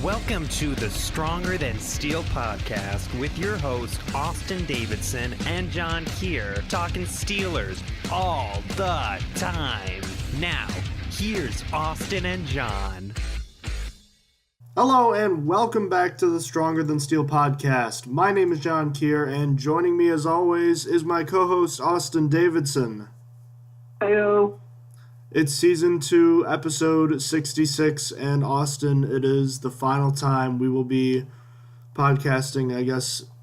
Welcome to the Stronger Than Steel podcast with your host, Austin Davidson and John Keir, talking Steelers all the time. Now, here's Austin and John. Hello and welcome back to the Stronger Than Steel podcast. My name is John Keir, and joining me as always is my co-host, Austin Davidson. Heyo. It's Season 2, Episode 66, and Austin, it is the final time we will be podcasting,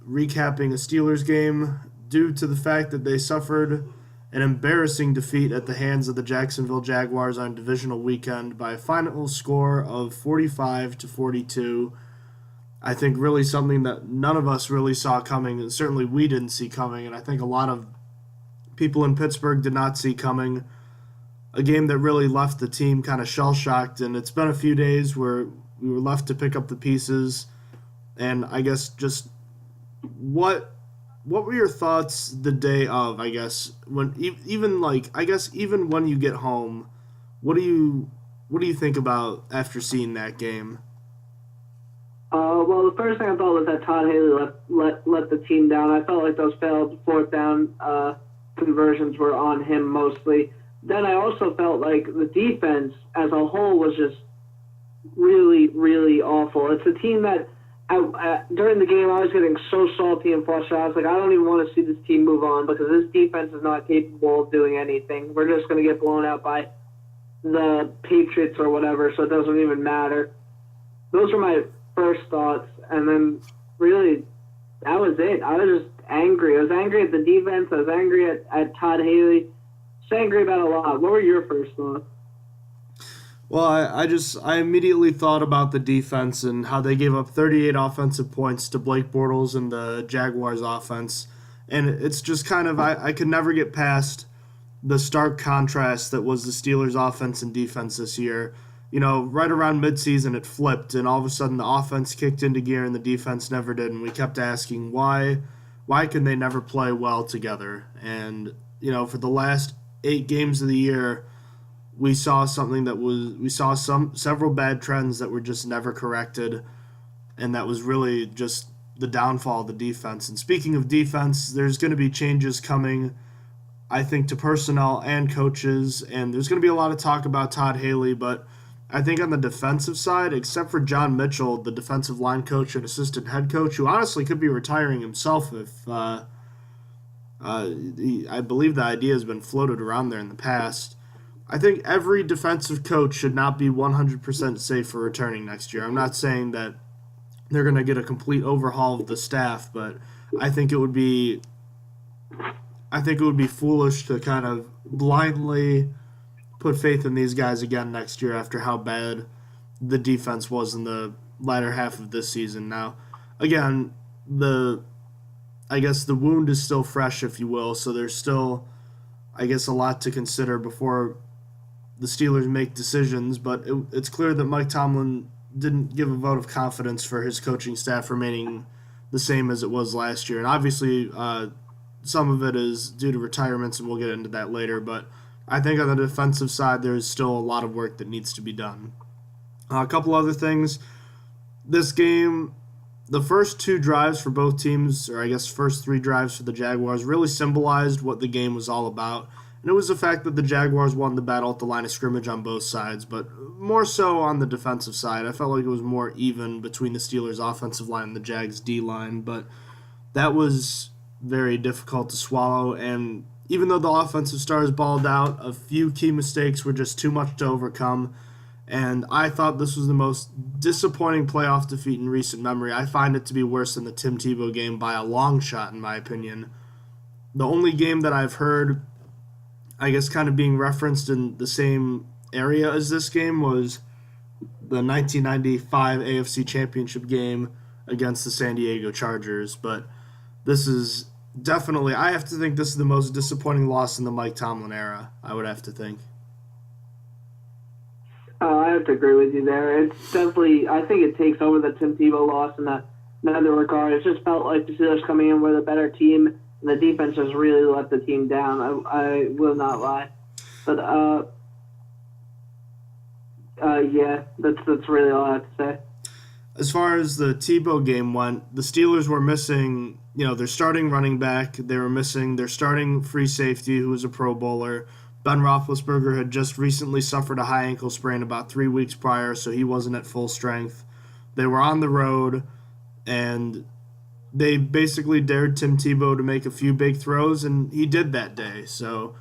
recapping a Steelers game due to the fact that they suffered an embarrassing defeat at the hands of the Jacksonville Jaguars on Divisional weekend by a final score of 45-42. I think really something that none of us really saw coming, and certainly we didn't see coming, and I think a lot of people in Pittsburgh did not see coming. A game that really left the team kind of shell-shocked, and it's been a few days where we were left to pick up the pieces. And I guess just what were your thoughts the day of? When even when you get home, what do you think about after seeing that game? Well, the first thing I thought was that Todd Haley let the team down. I felt like those failed fourth down conversions were on him mostly. Then I also felt like the defense as a whole was just really, really awful. It's a team that during the game I was getting so salty and frustrated. I was like, I don't even want to see this team move on because this defense is not capable of doing anything. We're just going to get blown out by the Patriots or whatever, so it doesn't even matter. Those were my first thoughts, and then really that was it. I was just angry. I was angry at the defense. I was angry at Todd Haley. Angry about a lot. What were your first thoughts? Well, I immediately thought about the defense and how they gave up 38 offensive points to Blake Bortles and the Jaguars offense. And it's just kind of, I could never get past the stark contrast that was the Steelers offense and defense this year. You know, right around midseason it flipped, and all of a sudden the offense kicked into gear and the defense never did. And we kept asking, why can they never play well together? And, you know, for the last 8 games of the year, we saw several bad trends that were just never corrected, and that was really just the downfall of the defense. And speaking of defense, there's going to be changes coming, I think, to personnel and coaches, and there's going to be a lot of talk about Todd Haley, but I think on the defensive side, except for John Mitchell, the defensive line coach and assistant head coach, who honestly could be retiring himself if I believe the idea has been floated around there in the past. I think every defensive coach should not be 100% safe for returning next year. I'm not saying that they're going to get a complete overhaul of the staff, but I think it would be foolish to kind of blindly put faith in these guys again next year after how bad the defense was in the latter half of this season. Now, again, the wound is still fresh, if you will, so there's still, a lot to consider before the Steelers make decisions, but it's clear that Mike Tomlin didn't give a vote of confidence for his coaching staff remaining the same as it was last year. And obviously, some of it is due to retirements, and we'll get into that later, but I think on the defensive side, there's still a lot of work that needs to be done. A couple other things. This game, the first 2 drives for both teams, or first 3 drives for the Jaguars, really symbolized what the game was all about. And it was the fact that the Jaguars won the battle at the line of scrimmage on both sides, but more so on the defensive side. I felt like it was more even between the Steelers' offensive line and the Jags' D-line, but that was very difficult to swallow. And even though the offensive stars balled out, a few key mistakes were just too much to overcome. And I thought this was the most disappointing playoff defeat in recent memory. I find it to be worse than the Tim Tebow game by a long shot, in my opinion. The only game that I've heard, kind of being referenced in the same area as this game was the 1995 AFC Championship game against the San Diego Chargers. But this is definitely, I have to think this is the most disappointing loss in the Mike Tomlin era, I would have to think. I have to agree with you there. It's definitely, I think it takes over the Tim Tebow loss in that other regard. It just felt like the Steelers coming in with a better team, and the defense just really let the team down. I will not lie. But, yeah, that's really all I have to say. as far as the Tebow game went, the Steelers were missing, their starting running back. They were missing their starting free safety, who was a Pro Bowler. Ben Roethlisberger had just recently suffered a high ankle sprain about 3 weeks prior, so he wasn't at full strength. They were on the road, and they basically dared Tim Tebow to make a few big throws, and he did that day. So,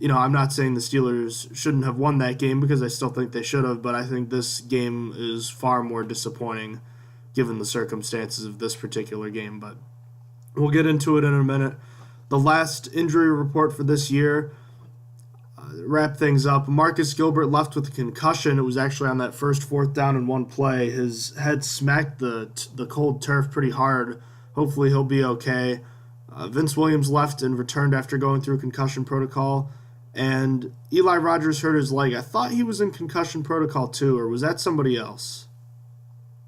I'm not saying the Steelers shouldn't have won that game because I still think they should have, but I think this game is far more disappointing given the circumstances of this particular game. But we'll get into it in a minute. The last injury report for this year, wrap things up. Marcus Gilbert left with a concussion. It was actually on that first 4th down and 1 play. His head smacked the cold turf pretty hard. Hopefully he'll be okay. Vince Williams left and returned after going through concussion protocol. And Eli Rogers hurt his leg. I thought he was in concussion protocol too, or was that somebody else?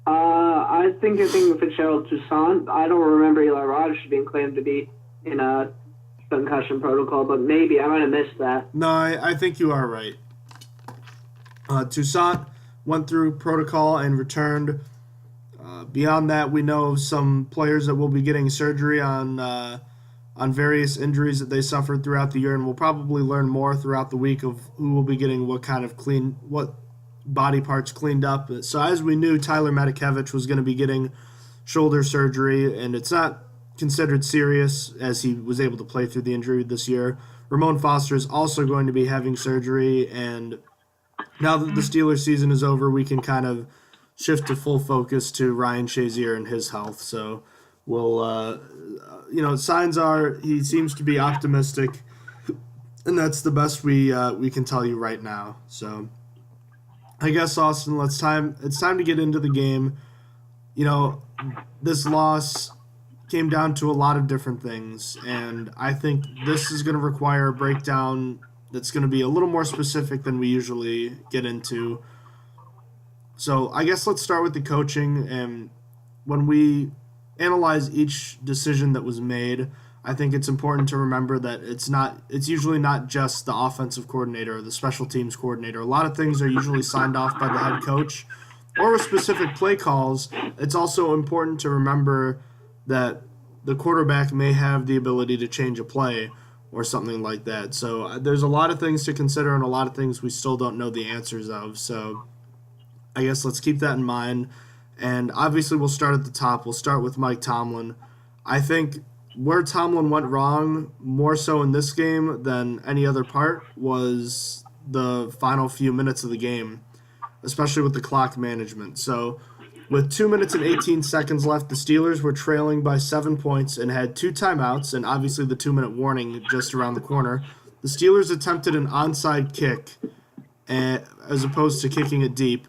I think Fitzgerald Toussaint. I don't remember Eli Rogers being claimed to be in a concussion protocol, but maybe I might have missed that. No, I think you are right. Toussaint went through protocol and returned. Beyond that, we know of some players that will be getting surgery on various injuries that they suffered throughout the year, and we'll probably learn more throughout the week of who will be getting what body parts cleaned up. So as we knew, Tyler Matakevich was going to be getting shoulder surgery, and it's not considered serious as he was able to play through the injury this year. Ramon Foster is also going to be having surgery, and now that the Steelers season is over, we can kind of shift to full focus to Ryan Shazier and his health. So we'll, signs are he seems to be optimistic, and that's the best we can tell you right now. So I guess, Austin, it's time to get into the game. This loss came down to a lot of different things, and I think this is going to require a breakdown that's going to be a little more specific than we usually get into. So I guess let's start with the coaching, and when we analyze each decision that was made, I think it's important to remember that it's usually not just the offensive coordinator or the special teams coordinator. A lot of things are usually signed off by the head coach, or with specific play calls. It's also important to remember that the quarterback may have the ability to change a play or something like that. So there's a lot of things to consider and a lot of things we still don't know the answers of. So I guess let's keep that in mind. And obviously we'll start at the top. We'll start with Mike Tomlin. I think where Tomlin went wrong, more so in this game than any other part, was the final few minutes of the game, especially with the clock management. So with 2 minutes and 18 seconds left, the Steelers were trailing by 7 points and had 2 timeouts, and obviously the 2-minute warning just around the corner. The Steelers attempted an onside kick as opposed to kicking it deep.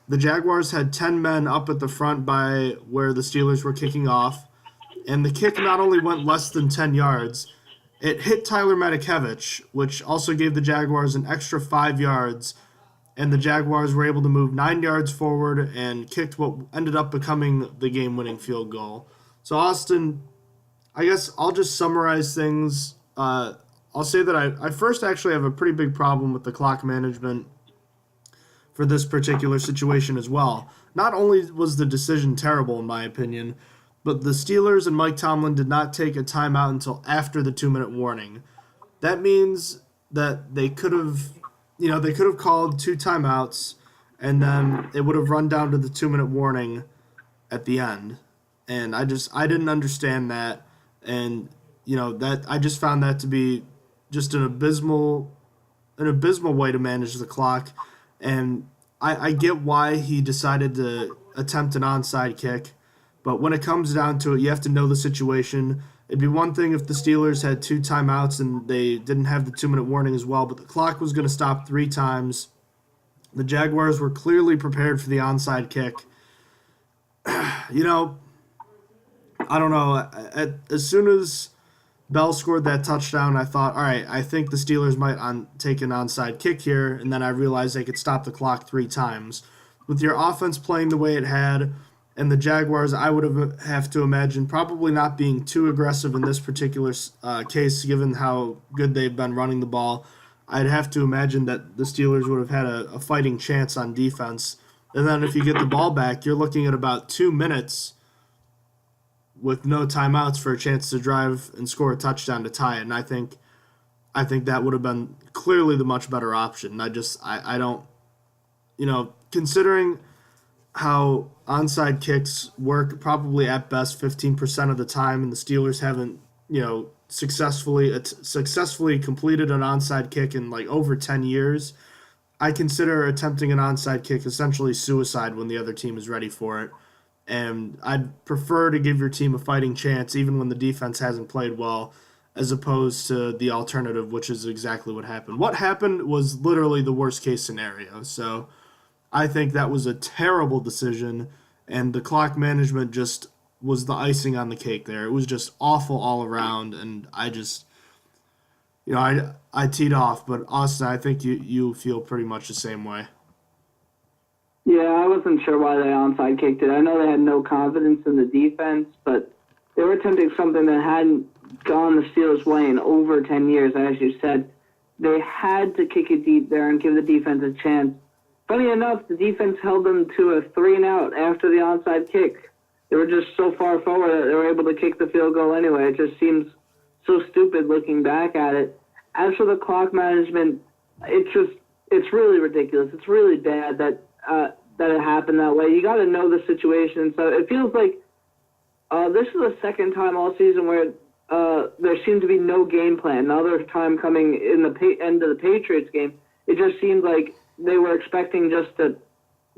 The Jaguars had 10 men up at the front by where the Steelers were kicking off, and the kick not only went less than 10 yards, it hit Tyler Matakevich, which also gave the Jaguars an extra 5 yards, and the Jaguars were able to move 9 yards forward and kicked what ended up becoming the game-winning field goal. So, Austin, I guess I'll just summarize things. I'll say that I first actually have a pretty big problem with the clock management for this particular situation as well. Not only was the decision terrible, in my opinion, but the Steelers and Mike Tomlin did not take a timeout until after the 2-minute warning. That means that they could have called 2 timeouts, and then it would have run down to the 2-minute warning at the end. And I didn't understand that, and that I just found that to be just an abysmal way to manage the clock. And I get why he decided to attempt an onside kick, but when it comes down to it, you have to know the situation. It'd be one thing if the Steelers had 2 timeouts and they didn't have the 2-minute warning as well, but the clock was going to stop 3 times. The Jaguars were clearly prepared for the onside kick. I don't know. As soon as Bell scored that touchdown, I thought, all right, I think the Steelers might take an onside kick here, and then I realized they could stop the clock 3 times. With your offense playing the way it had, and the Jaguars, I would have to imagine probably not being too aggressive in this particular case, given how good they've been running the ball. I'd have to imagine that the Steelers would have had a fighting chance on defense. And then if you get the ball back, you're looking at about 2 minutes with no timeouts for a chance to drive and score a touchdown to tie it. And I think that would have been clearly the much better option. I don't, considering how onside kicks work probably at best 15% of the time, and the Steelers haven't, successfully completed an onside kick in like over 10 years. I consider attempting an onside kick essentially suicide when the other team is ready for it. And I'd prefer to give your team a fighting chance even when the defense hasn't played well, as opposed to the alternative, which is exactly what happened. What happened was literally the worst case scenario. So I think that was a terrible decision, and the clock management just was the icing on the cake there. It was just awful all around, and I teed off, but Austin, I think you feel pretty much the same way. Yeah, I wasn't sure why they onside kicked it. I know they had no confidence in the defense, but they were attempting something that hadn't gone the Steelers' way in over 10 years, as you said. They had to kick it deep there and give the defense a chance. Funny enough, the defense held them to a 3-and-out after the onside kick. They were just so far forward that they were able to kick the field goal anyway. It just seems so stupid looking back at it. As for the clock management, it's really ridiculous. It's really bad that it happened that way. You got to know the situation. So it feels like this is the second time all season where there seemed to be no game plan. Another time coming in the end of the Patriots game, it just seemed like they were expecting just to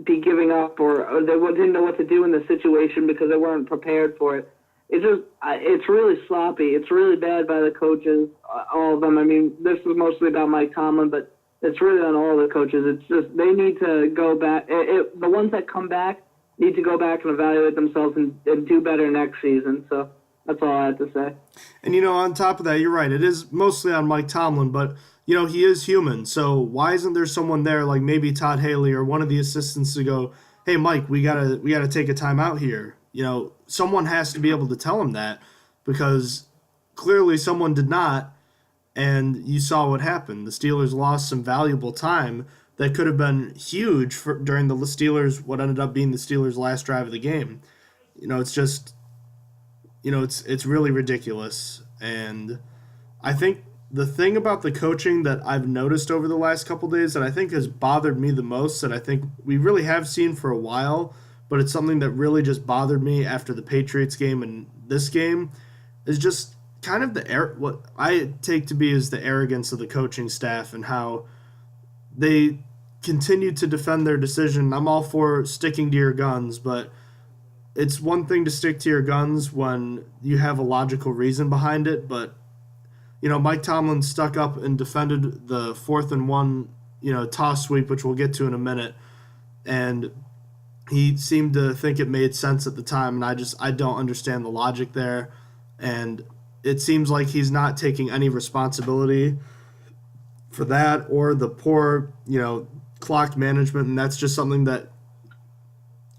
be giving up, or they didn't know what to do in the situation because they weren't prepared for it. It's really sloppy. It's really bad by the coaches, all of them. I mean, this is mostly about Mike Tomlin, but it's really on all the coaches. It's just they need to go back. The ones that come back need to go back and evaluate themselves and do better next season. So that's all I have to say. And, on top of that, you're right. It is mostly on Mike Tomlin, but, he is human. So why isn't there someone there, like maybe Todd Haley or one of the assistants, to go, hey, Mike, we gotta take a timeout here. Someone has to be able to tell him that, because clearly someone did not, and you saw what happened. The Steelers lost some valuable time that could have been huge during the Steelers, what ended up being the Steelers' last drive of the game. It's just, it's really ridiculous. And I think the thing about the coaching that I've noticed over the last couple of days that I think has bothered me the most, that I think we really have seen for a while, but it's something that really just bothered me after the Patriots game and this game, is just kind of what I take to be as the arrogance of the coaching staff and how they continue to defend their decision. I'm all for sticking to your guns, but it's one thing to stick to your guns when you have a logical reason behind it. But, Mike Tomlin stuck up and defended the 4th-and-1, toss sweep, which we'll get to in a minute. And he seemed to think it made sense at the time, and I don't understand the logic there. And it seems like he's not taking any responsibility for that or the poor, clock management, and that's just something that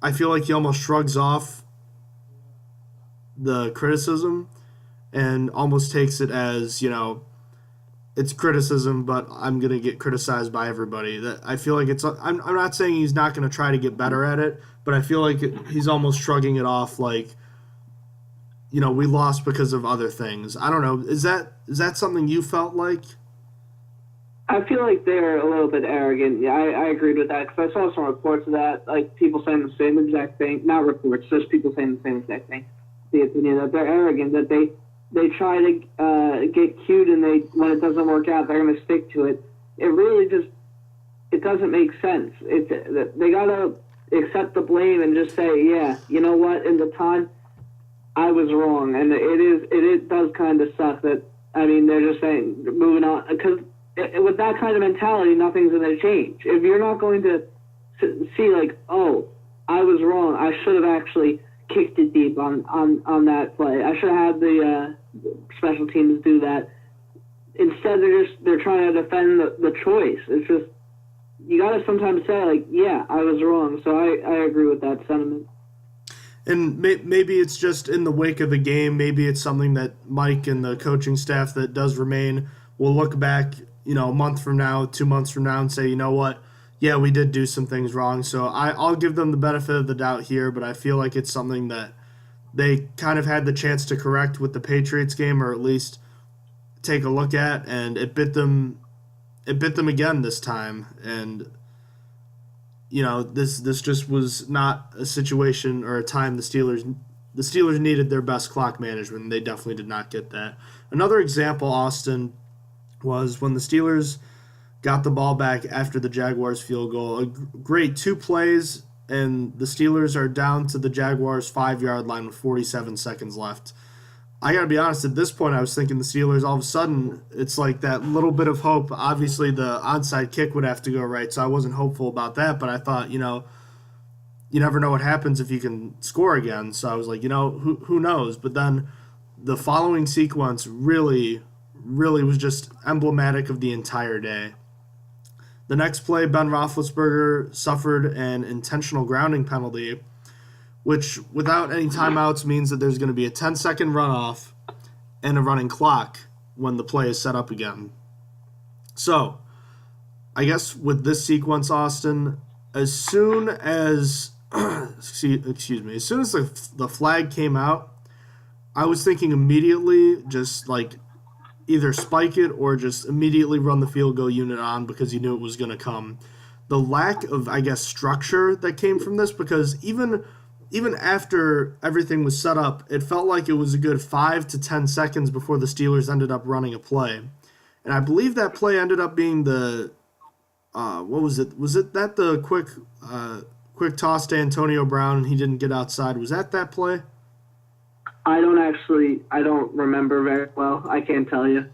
I feel like he almost shrugs off the criticism and almost takes it as, it's criticism, but I'm going to get criticized by everybody. That I feel like I'm not saying he's not going to try to get better at it, but I feel like he's almost shrugging it off like, we lost because of other things. I don't know. Is that something you felt like? I feel like they're a little bit arrogant. Yeah, I agreed with that because I saw some reports of that, like people saying the same exact thing. Not reports, just people saying the same exact thing. The opinion that they're arrogant, that they try to get cute, and when it doesn't work out, they're going to stick to it. It really it doesn't make sense. They got to accept the blame and just say, yeah, you know what, in the time, I was wrong. And it does kind of suck that, they're just saying, moving on, because with that kind of mentality, nothing's going to change. If you're not going to see like, oh, I was wrong, I should have actually kicked it deep on that play, I should have had the special teams do that. Instead, they're trying to defend the choice. It's just, you got to sometimes say like, yeah, I was wrong. So I agree with that sentiment. And maybe it's just in the wake of the game. Maybe it's something that Mike and the coaching staff that does remain will look back, a month from now, 2 months from now, and say, you know what? yeah, we did do some things wrong. So I'll give them the benefit of the doubt here, but I feel like it's something that they kind of had the chance to correct with the Patriots game, or at least take a look at, and it bit them again this time. And this just was not a situation or a time the Steelers needed their best clock management, and they definitely did not get that. Another example, Austin, was when the Steelers got the ball back after the Jaguars field goal. A great 2 plays, and the Steelers are down to the Jaguars' 5-yard line with 47 seconds left. I got to be honest, at this point I was thinking the Steelers, all of a sudden, it's like that little bit of hope. Obviously, the onside kick would have to go right, so I wasn't hopeful about that, but I thought, you never know what happens if you can score again. So I was like, who knows? But then the following sequence really, really was just emblematic of the entire day. The next play, Ben Roethlisberger suffered an intentional grounding penalty, which without any timeouts means that there's going to be a 10-second runoff and a running clock when the play is set up again. So, I guess with this sequence, Austin, as soon as as soon as the flag came out, I was thinking immediately just like either spike it or just immediately run the field goal unit on, because you knew it was going to come. The lack of, I guess, structure that came from this, because even after everything was set up, it felt like it was a good 5 to 10 seconds before the Steelers ended up running a play. And I believe that play ended up being the, what was it? Was it that the quick toss to Antonio Brown and he didn't get outside? Was that play? I don't remember very well. I can't tell you.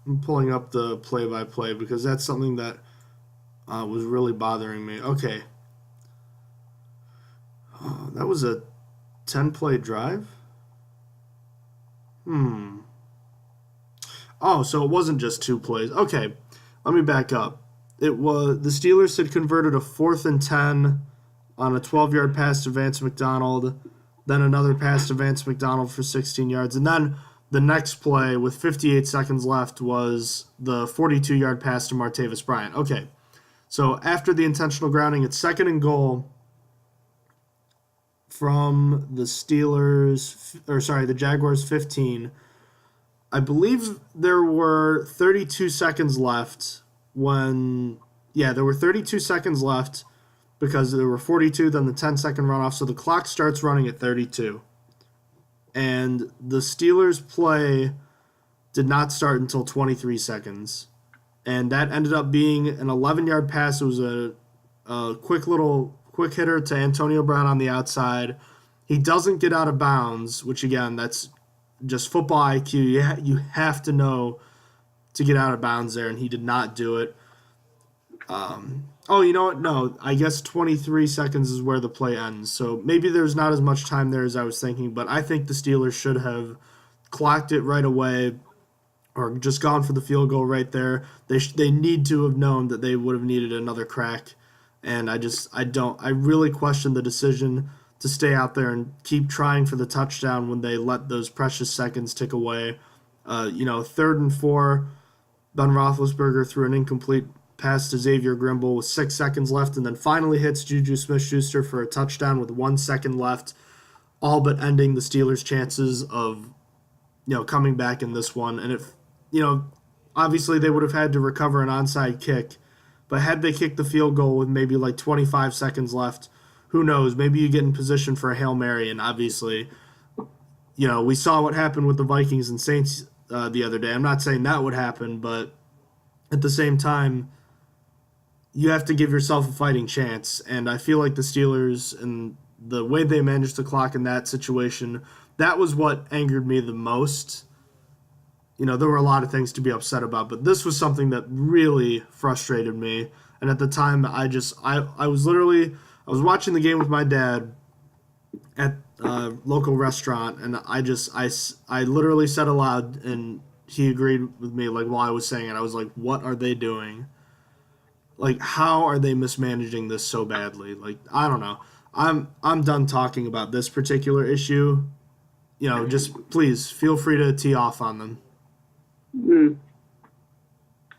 I'm pulling up the play-by-play because that's something that was really bothering me. Okay. That was a 10-play drive? Oh, so it wasn't just 2 plays. Okay, let me back up. It was the Steelers had converted a 4th and 10 on a 12-yard pass to Vance McDonald, then another pass to Vance McDonald for 16 yards, and then the next play with 58 seconds left was the 42-yard pass to Martavis Bryant. Okay, so after the intentional grounding, it's 2nd and goal from the the Jaguars 15. I believe there were 32 seconds left there were 32 seconds left because there were 42, then the 10-second runoff, so the clock starts running at 32. And the Steelers' play did not start until 23 seconds. And that ended up being an 11-yard pass. It was a quick hitter to Antonio Brown on the outside. He doesn't get out of bounds, which, again, that's just football IQ. You have to know to get out of bounds there, and he did not do it. You know what? No, I guess 23 seconds is where the play ends. So maybe there's not as much time there as I was thinking, but I think the Steelers should have clocked it right away or just gone for the field goal right there. They need to have known that they would have needed another crack, and I really question the decision to stay out there and keep trying for the touchdown when they let those precious seconds tick away. 3rd and 4, Ben Roethlisberger threw an incomplete pass to Xavier Grimble with 6 seconds left, and then finally hits Juju Smith-Schuster for a touchdown with 1 second left, all but ending the Steelers' chances of, coming back in this one. And obviously they would have had to recover an onside kick, but had they kicked the field goal with maybe like 25 seconds left, who knows? Maybe you get in position for a Hail Mary, and obviously, we saw what happened with the Vikings and Saints the other day. I'm not saying that would happen, but at the same time, you have to give yourself a fighting chance, and I feel like the Steelers and the way they managed the clock in that situation, that was what angered me the most. There were a lot of things to be upset about, but this was something that really frustrated me, and at the time, I was watching the game with my dad at a local restaurant, and I literally said aloud, and he agreed with me, like, while I was saying it. I was like, what are they doing? Like, how are they mismanaging this so badly? Like, I don't know. I'm done talking about this particular issue. Just please feel free to tee off on them.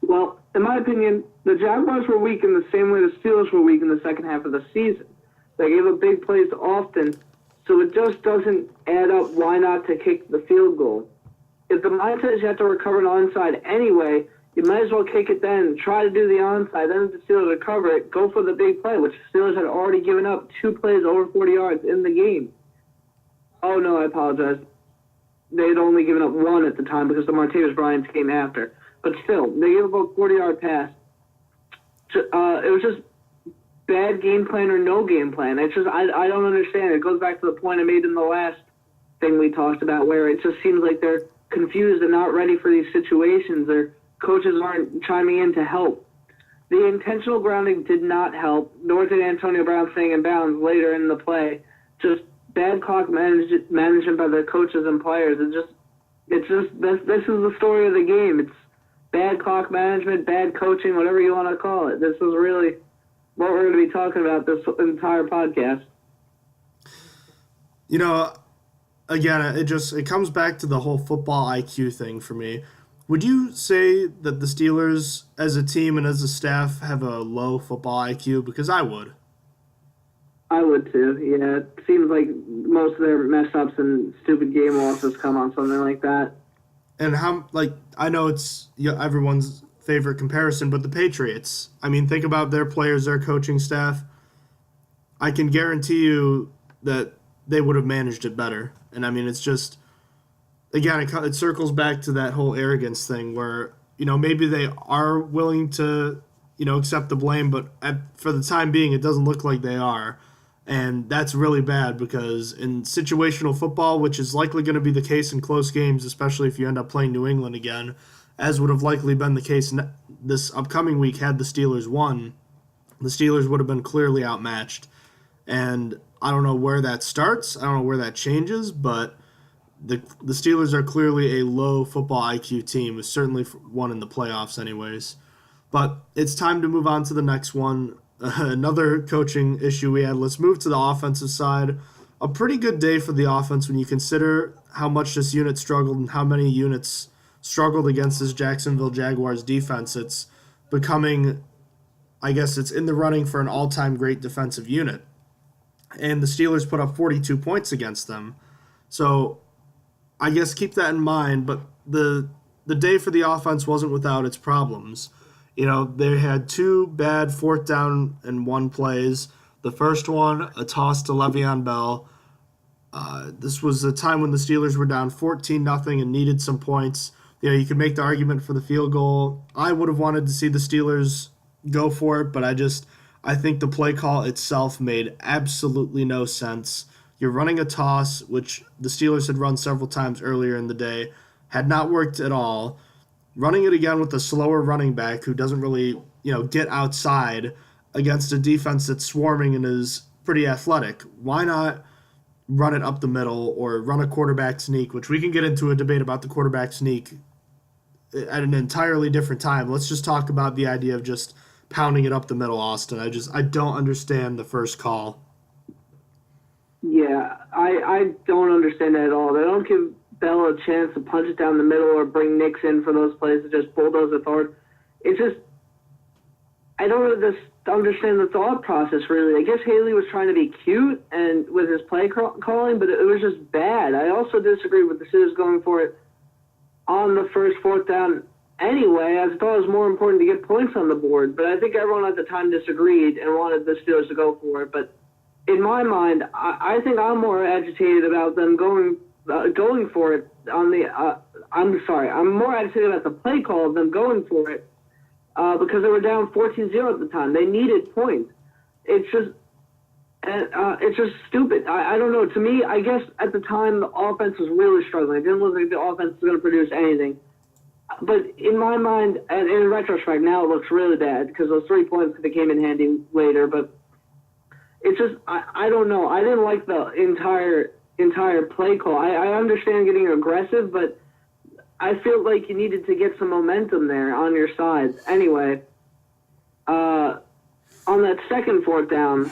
Well, in my opinion, the Jaguars were weak in the same way the Steelers were weak in the second half of the season. They gave up big plays often, so it just doesn't add up. Why not to kick the field goal? If the mindset is you have to recover an onside anyway, you might as well kick it then. Try to do the onside. Then if the Steelers recover it, go for the big play, which the Steelers had already given up 2 plays over 40 yards in the game. Oh, no, I apologize. They had only given up 1 at the time because the Martavis Bryant came after. But still, they gave up a 40-yard pass. It was just bad game plan or no game plan. It's just I don't understand. It goes back to the point I made in the last thing we talked about, where it just seems like they're confused and not ready for these situations. Their coaches aren't chiming in to help. The intentional grounding did not help, nor did Antonio Brown staying in bounds later in the play. Just bad clock management by the coaches and players. This is the story of the game. It's bad clock management, bad coaching, whatever you want to call it. This is really what we're going to be talking about this entire podcast. You know, again, it comes back to the whole football IQ thing for me. Would you say that the Steelers as a team and as a staff have a low football IQ? Because I would. I would too, yeah. It seems like most of their mess-ups and stupid game losses come on something like that. And I know it's everyone's favorite comparison, but the Patriots, I mean, think about their players, their coaching staff. I can guarantee you that they would have managed it better. And I mean, it's just, again, it circles back to that whole arrogance thing where, maybe they are willing to, accept the blame, but for the time being, it doesn't look like they are. And that's really bad because in situational football, which is likely going to be the case in close games, especially if you end up playing New England again, as would have likely been the case this upcoming week had the Steelers won, the Steelers would have been clearly outmatched. And I don't know where that starts. I don't know where that changes, but the Steelers are clearly a low football IQ team, certainly one in the playoffs anyways. But it's time to move on to the next one. Another coaching issue we had. Let's move to the offensive side. A pretty good day for the offense when you consider how much this unit struggled and how many units struggled against this Jacksonville Jaguars defense. It's becoming, I guess it's in the running for an all-time great defensive unit. And the Steelers put up 42 points against them. So I guess keep that in mind, but the day for the offense wasn't without its problems. They had 2 bad 4th down and 1 plays. The first one, a toss to Le'Veon Bell. This was a time when the Steelers were down 14-0 and needed some points. You could make the argument for the field goal. I would have wanted to see the Steelers go for it, but I think the play call itself made absolutely no sense. You're running a toss, which the Steelers had run several times earlier in the day, had not worked at all. Running it again with a slower running back who doesn't really, get outside against a defense that's swarming and is pretty athletic. Why not run it up the middle or run a quarterback sneak, which we can get into a debate about the quarterback sneak at an entirely different time. Let's just talk about the idea of just pounding it up the middle, Austin. I don't understand the first call. Yeah, I don't understand that at all. They don't give Bell a chance to punch it down the middle or bring Nix in for those plays to just bulldoze it forward. It's just, I don't understand the thought process, really. I guess Haley was trying to be cute and with his play calling, but it was just bad. I also disagree with the Steelers going for it on the first 4th down anyway. I thought it was more important to get points on the board, but I think everyone at the time disagreed and wanted the Steelers to go for it. But in my mind, I think I'm more agitated about them going for it on the I'm more agitated about the play call of them going for it because they were down 14-0 at the time. They needed points. It's just stupid. I don't know. To me, I guess at the time the offense was really struggling. It didn't look like the offense was going to produce anything. But in my mind, and in retrospect, now it looks really bad because those 3 points could have came in handy later. But it's just I don't know. I didn't like the entire play call. I understand getting aggressive, but I feel like you needed to get some momentum there on your side. Anyway, on that second 4th down,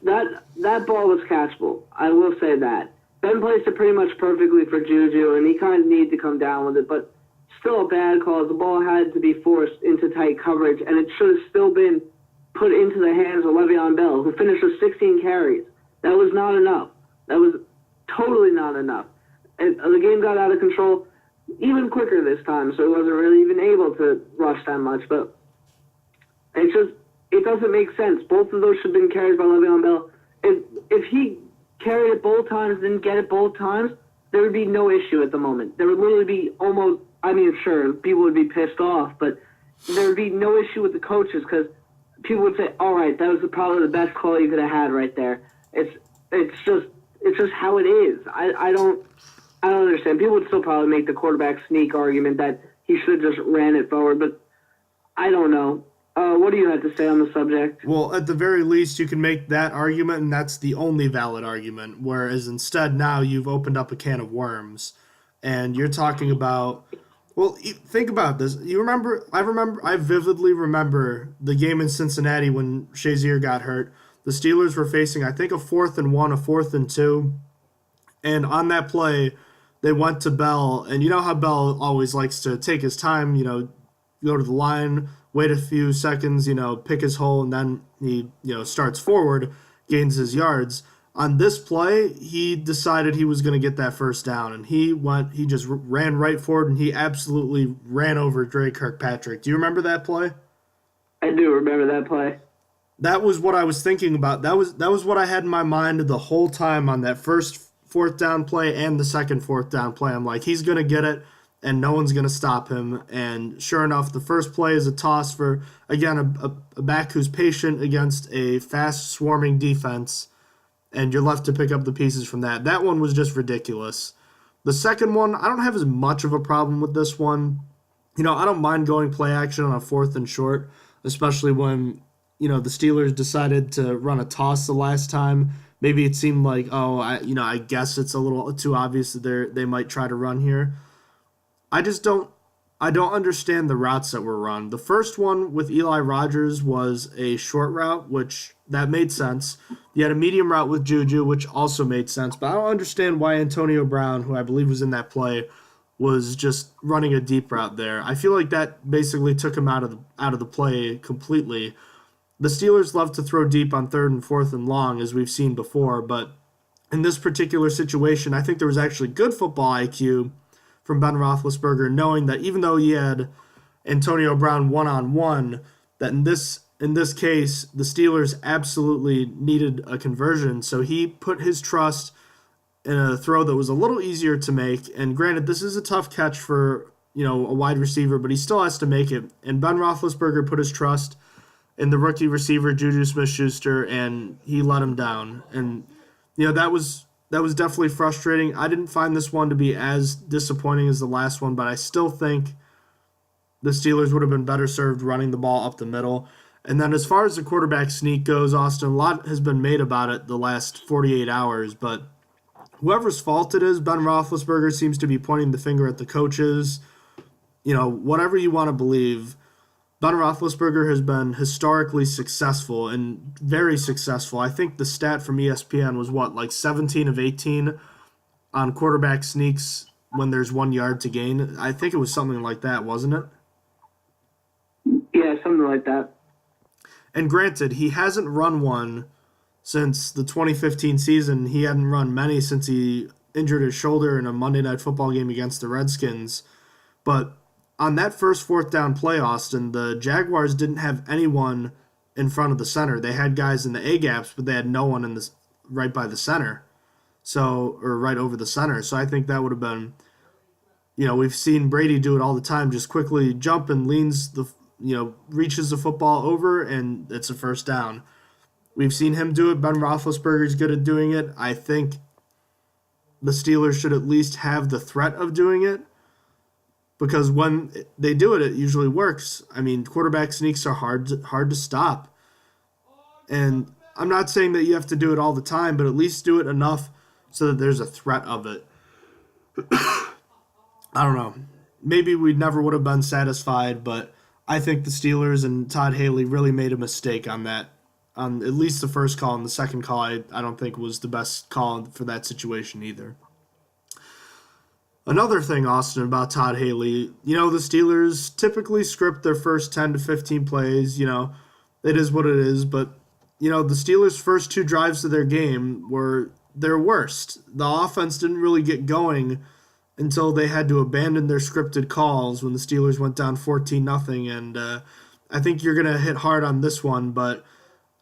that ball was catchable. I will say that. Ben placed it pretty much perfectly for Juju, and he kind of needed to come down with it. But still a bad call. The ball had to be forced into tight coverage, and it should have still been put into the hands of Le'Veon Bell, who finished with 16 carries. That was not enough. That was totally not enough. And the game got out of control even quicker this time, so he wasn't really even able to rush that much. But it doesn't make sense. Both of those should have been carries by Le'Veon Bell. If he carried it both times, didn't get it both times, there would be no issue at the moment. There would literally be almost, I mean, sure, people would be pissed off, but there would be no issue with the coaches because people would say, all right, that was probably the best call you could have had right there. It's just how it is. I don't understand. People would still probably make the quarterback sneak argument that he should have just ran it forward, but I don't know. What do you have to say on the subject? Well, at the very least, you can make that argument, and that's the only valid argument, whereas instead now you've opened up a can of worms, and you're talking about, well, think about this. I vividly remember the game in Cincinnati when Shazier got hurt. The Steelers were facing, I think, a 4th and 1, a 4th and 2, and on that play, they went to Bell, and you know how Bell always likes to take his time, go to the line, wait a few seconds, pick his hole, and then he, starts forward, gains his yards. On this play, he decided he was going to get that first down, and he just ran right forward, and he absolutely ran over Dre Kirkpatrick. Do you remember that play? I do remember that play. That was what I was thinking about. That was what I had in my mind the whole time on that first 4th down play and the second 4th down play. I'm like, he's going to get it, and no one's going to stop him. And sure enough, the first play is a toss for, again, a back who's patient against a fast, swarming defense, and you're left to pick up the pieces from that. That one was just ridiculous. The second one, I don't have as much of a problem with this one. I don't mind going play action on a 4th and short, especially when, the Steelers decided to run a toss the last time. Maybe it seemed like, I guess it's a little too obvious that they might try to run here. I don't understand the routes that were run. The first one with Eli Rogers was a short route, which that made sense. You had a medium route with Juju, which also made sense. But I don't understand why Antonio Brown, who I believe was in that play, was just running a deep route there. I feel like that basically took him out of the play completely. The Steelers love to throw deep on 3rd and 4th and long, as we've seen before, but in this particular situation, I think there was actually good football IQ from Ben Roethlisberger, knowing that even though he had Antonio Brown one-on-one, that in this case, the Steelers absolutely needed a conversion, so he put his trust in a throw that was a little easier to make, and granted, this is a tough catch for, a wide receiver, but he still has to make it, and Ben Roethlisberger put his trust in the rookie receiver, Juju Smith-Schuster, and he let him down. And, that was definitely frustrating. I didn't find this one to be as disappointing as the last one, but I still think the Steelers would have been better served running the ball up the middle. And then as far as the quarterback sneak goes, Austin, a lot has been made about it the last 48 hours, but whoever's fault it is, Ben Roethlisberger seems to be pointing the finger at the coaches. Whatever you want to believe, Ben Roethlisberger has been historically successful and very successful. I think the stat from ESPN was 17 of 18 on quarterback sneaks when there's 1 yard to gain. I think it was something like that, wasn't it? Yeah, something like that. And granted, he hasn't run one since the 2015 season. He hadn't run many since he injured his shoulder in a Monday Night Football game against the Redskins. But on that first 4th down play, Austin, the Jaguars didn't have anyone in front of the center. They had guys in the A-gaps, but they had no one right by the center, or right over the center. So I think that would have been, we've seen Brady do it all the time, just quickly jump and reaches the football over, and it's a first down. We've seen him do it. Ben Roethlisberger's good at doing it. I think the Steelers should at least have the threat of doing it, because when they do it, it usually works. I mean, quarterback sneaks are hard to stop. And I'm not saying that you have to do it all the time, but at least do it enough so that there's a threat of it. I don't know. Maybe we never would have been satisfied, but I think the Steelers and Todd Haley really made a mistake on that. On at least the first call, and the second call I don't think was the best call for that situation either. Another thing, Austin, about Todd Haley, the Steelers typically script their first 10 to 15 plays. It is what it is. But, the Steelers' first two drives of their game were their worst. The offense didn't really get going until they had to abandon their scripted calls when the Steelers went down 14-0. And I think you're going to hit hard on this one, but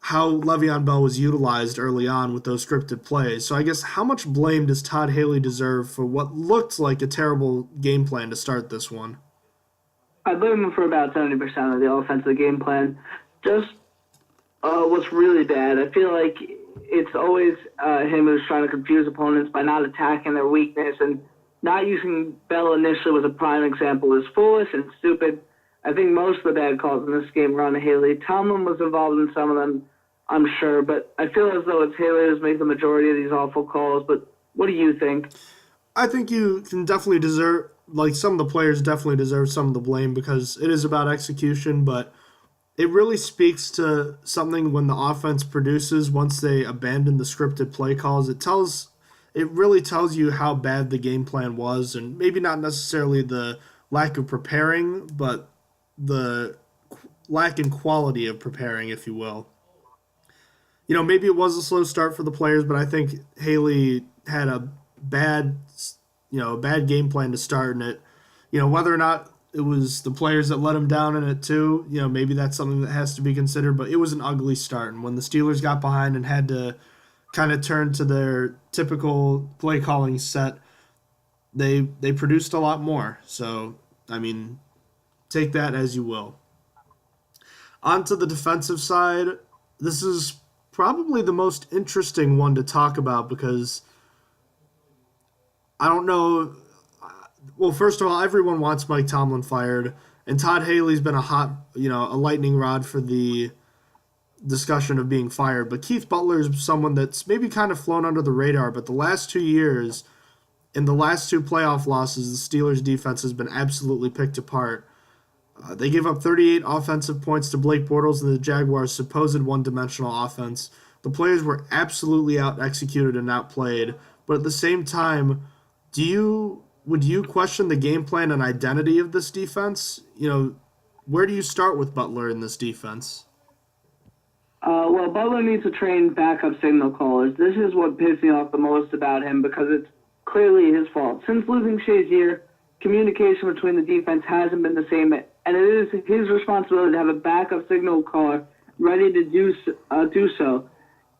how Le'Veon Bell was utilized early on with those scripted plays. So I guess how much blame does Todd Haley deserve for what looked like a terrible game plan to start this one? I blame him for about 70% of the offensive game plan. Just what's really bad, I feel like it's always him who's trying to confuse opponents by not attacking their weakness, and not using Bell initially was a prime example. Is foolish and stupid. I think most of the bad calls in this game were on Haley. Tomlin was involved in some of them, I'm sure, but I feel as though it's Haley who's made the majority of these awful calls. But what do you think? I think you can definitely deserve, some of the players definitely deserve some of the blame because it is about execution, but it really speaks to something when the offense produces once they abandon the scripted play calls. It really tells you how bad the game plan was, and maybe not necessarily the lack of preparing, but the lack in quality of preparing, if you will. Maybe it was a slow start for the players, but I think Haley had a bad game plan to start in it. Whether or not it was the players that let him down in it too, maybe that's something that has to be considered, but it was an ugly start. And when the Steelers got behind and had to kind of turn to their typical play calling set, they produced a lot more. So, take that as you will. On to the defensive side. This is probably the most interesting one to talk about because I don't know. Well, first of all, everyone wants Mike Tomlin fired, and Todd Haley's been a lightning rod for the discussion of being fired. But Keith Butler is someone that's maybe kind of flown under the radar, but the last 2 years, in the last two playoff losses, the Steelers' defense has been absolutely picked apart. They gave up 38 offensive points to Blake Bortles and the Jaguars' supposed one-dimensional offense. The players were absolutely out-executed and outplayed, but at the same time, would you question the game plan and identity of this defense? Where do you start with Butler in this defense? Well, Butler needs to train backup signal callers. This is what pissed me off the most about him because it's clearly his fault. Since losing Shazier, communication between the defense hasn't been the same, and it is his responsibility to have a backup signal caller ready to do so.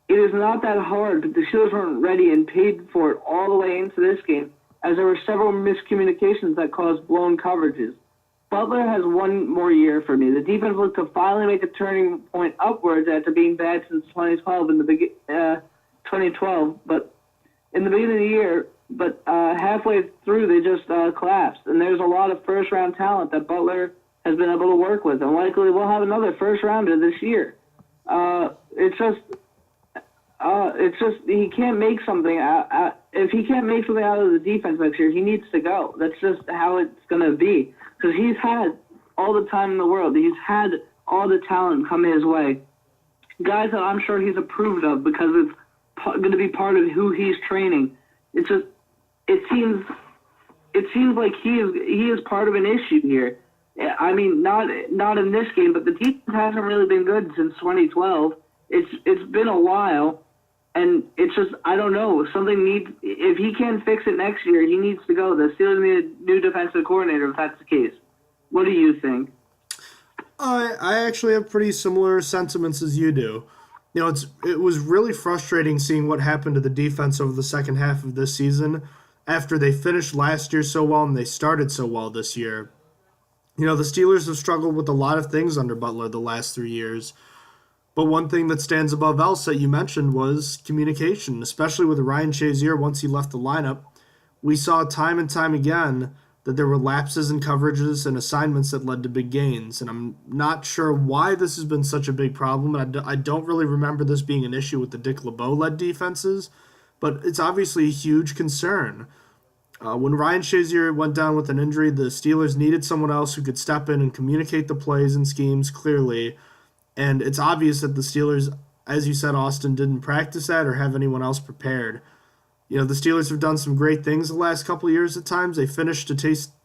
It is not that hard, but the Steelers weren't ready and paid for it all the way into this game, as there were several miscommunications that caused blown coverages. Butler has one more year for me. The defense looked to finally make a turning point upwards after being bad since 2012, but in the beginning of the year, halfway through they just collapsed. And there's a lot of first-round talent that Butler has been able to work with, and likely we'll have another first-rounder this year. It's just he can't make something out. If he can't make something out of the defense next year, he needs to go. That's just how it's going to be. Because he's had all the time in the world. He's had all the talent come his way. Guys that I'm sure he's approved of because it's going to be part of who he's training. It seems like he is part of an issue here. I mean, not in this game, but the defense hasn't really been good since 2012. It's been a while. And it's just, I don't know, if he can't fix it next year, he needs to go. The Steelers need a new defensive coordinator if that's the case. What do you think? I actually have pretty similar sentiments as you do. It was really frustrating seeing what happened to the defense over the second half of this season after they finished last year so well and they started so well this year. The Steelers have struggled with a lot of things under Butler the last 3 years. But one thing that stands above else that you mentioned was communication, especially with Ryan Shazier once he left the lineup. We saw time and time again that there were lapses in coverages and assignments that led to big gains. And I'm not sure why this has been such a big problem. I don't really remember this being an issue with the Dick LeBeau-led defenses, but it's obviously a huge concern. When Ryan Shazier went down with an injury, the Steelers needed someone else who could step in and communicate the plays and schemes clearly. And it's obvious that the Steelers, as you said, Austin, didn't practice that or have anyone else prepared. The Steelers have done some great things the last couple of years at times. They finished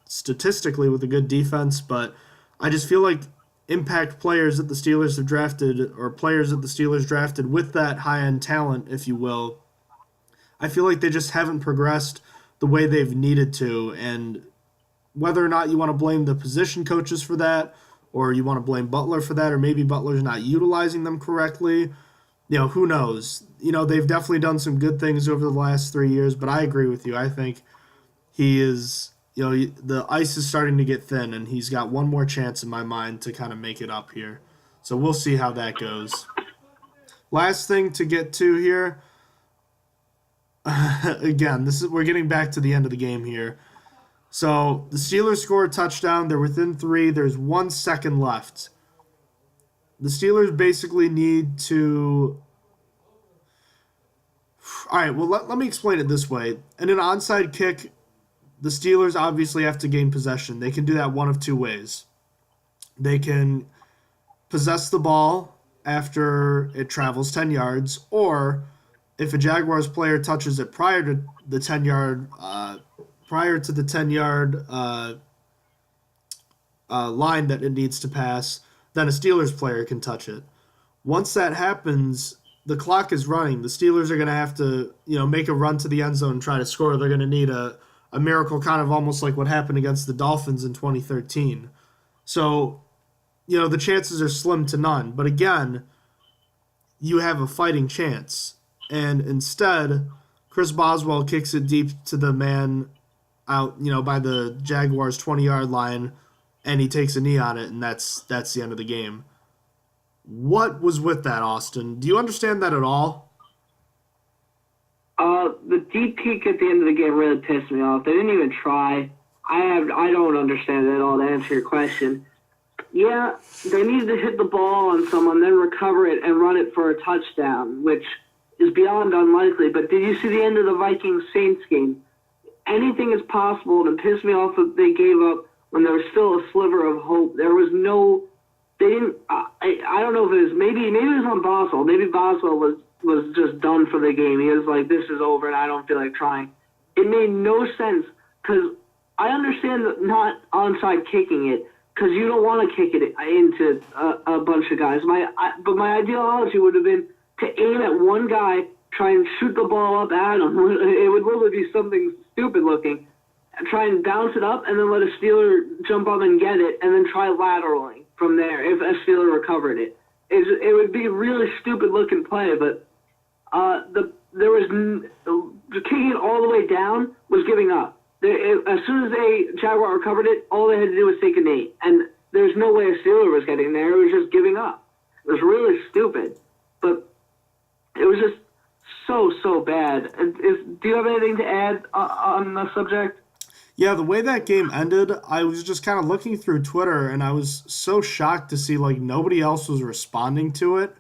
statistically with a good defense, but I just feel like impact players that the Steelers have drafted, or players that the Steelers drafted with that high-end talent, if you will, I feel like they just haven't progressed the way they've needed to. And whether or not you want to blame the position coaches for that, or you want to blame Butler for that, or maybe Butler's not utilizing them correctly, who knows? They've definitely done some good things over the last 3 years, but I agree with you. I think he is, the ice is starting to get thin, and he's got one more chance in my mind to kind of make it up here. So we'll see how that goes. Last thing to get to here, again, we're getting back to the end of the game here. So the Steelers score a touchdown. They're within 3. There's 1 second left. The Steelers basically need to... All right, well, let me explain it this way. In an onside kick, the Steelers obviously have to gain possession. They can do that one of 2 ways. They can possess the ball after it travels 10 yards, or if a Jaguars player touches it prior to the 10-yard line that it needs to pass, then a Steelers player can touch it. Once that happens, the clock is running. The Steelers are going to have to, make a run to the end zone and try to score. They're going to need a miracle, kind of almost like what happened against the Dolphins in 2013. So, the chances are slim to none. But again, you have a fighting chance. And instead, Chris Boswell kicks it deep to the man out, by the Jaguars' 20-yard line, and he takes a knee on it, and that's the end of the game. What was with that, Austin? Do you understand that at all? The deep kick at the end of the game really pissed me off. They didn't even try. I don't understand it at all, to answer your question. Yeah, they needed to hit the ball on someone, then recover it and run it for a touchdown, which is beyond unlikely. But did you see the end of the Vikings-Saints game? Anything is possible, and it pissed me off that they gave up when there was still a sliver of hope. There was no... They didn't... I don't know if it was... Maybe it was on Boswell. Maybe Boswell was just done for the game. He was like, this is over, and I don't feel like trying. It made no sense, because I understand that not onside kicking it, because you don't want to kick it into a bunch of guys. But my ideology would have been to aim at one guy, try and shoot the ball up at him. It would really be something stupid looking. And try and bounce it up, and then let a Steeler jump up and get it, and then try lateraling from there if a Steeler recovered it. It would be a really stupid looking play, but there was kicking it all the way down was giving up. As soon as a Jaguar recovered it, all they had to do was take a knee, and there's no way a Steeler was getting there. It was just giving up. It was really stupid, but it was just so bad. Do you have anything to add on the subject? Yeah, the way that game ended, I was just kind of looking through Twitter, and I was so shocked to see, nobody else was responding to it.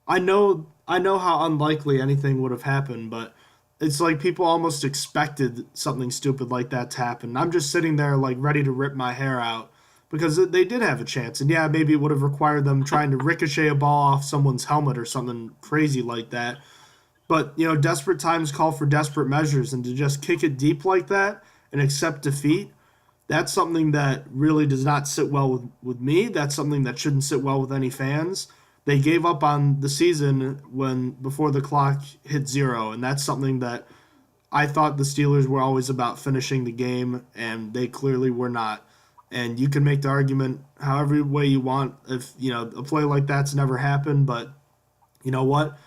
I know how unlikely anything would have happened, but it's like people almost expected something stupid like that to happen. I'm just sitting there, ready to rip my hair out, because they did have a chance. And yeah, maybe it would have required them trying to ricochet a ball off someone's helmet or something crazy like that. But, desperate times call for desperate measures, and to just kick it deep like that and accept defeat, that's something that really does not sit well with me. That's something that shouldn't sit well with any fans. They gave up on the season before the clock hit 0, and that's something that I thought the Steelers were always about finishing the game, and they clearly were not. And you can make the argument however way you want if, a play like that's never happened, but you know what?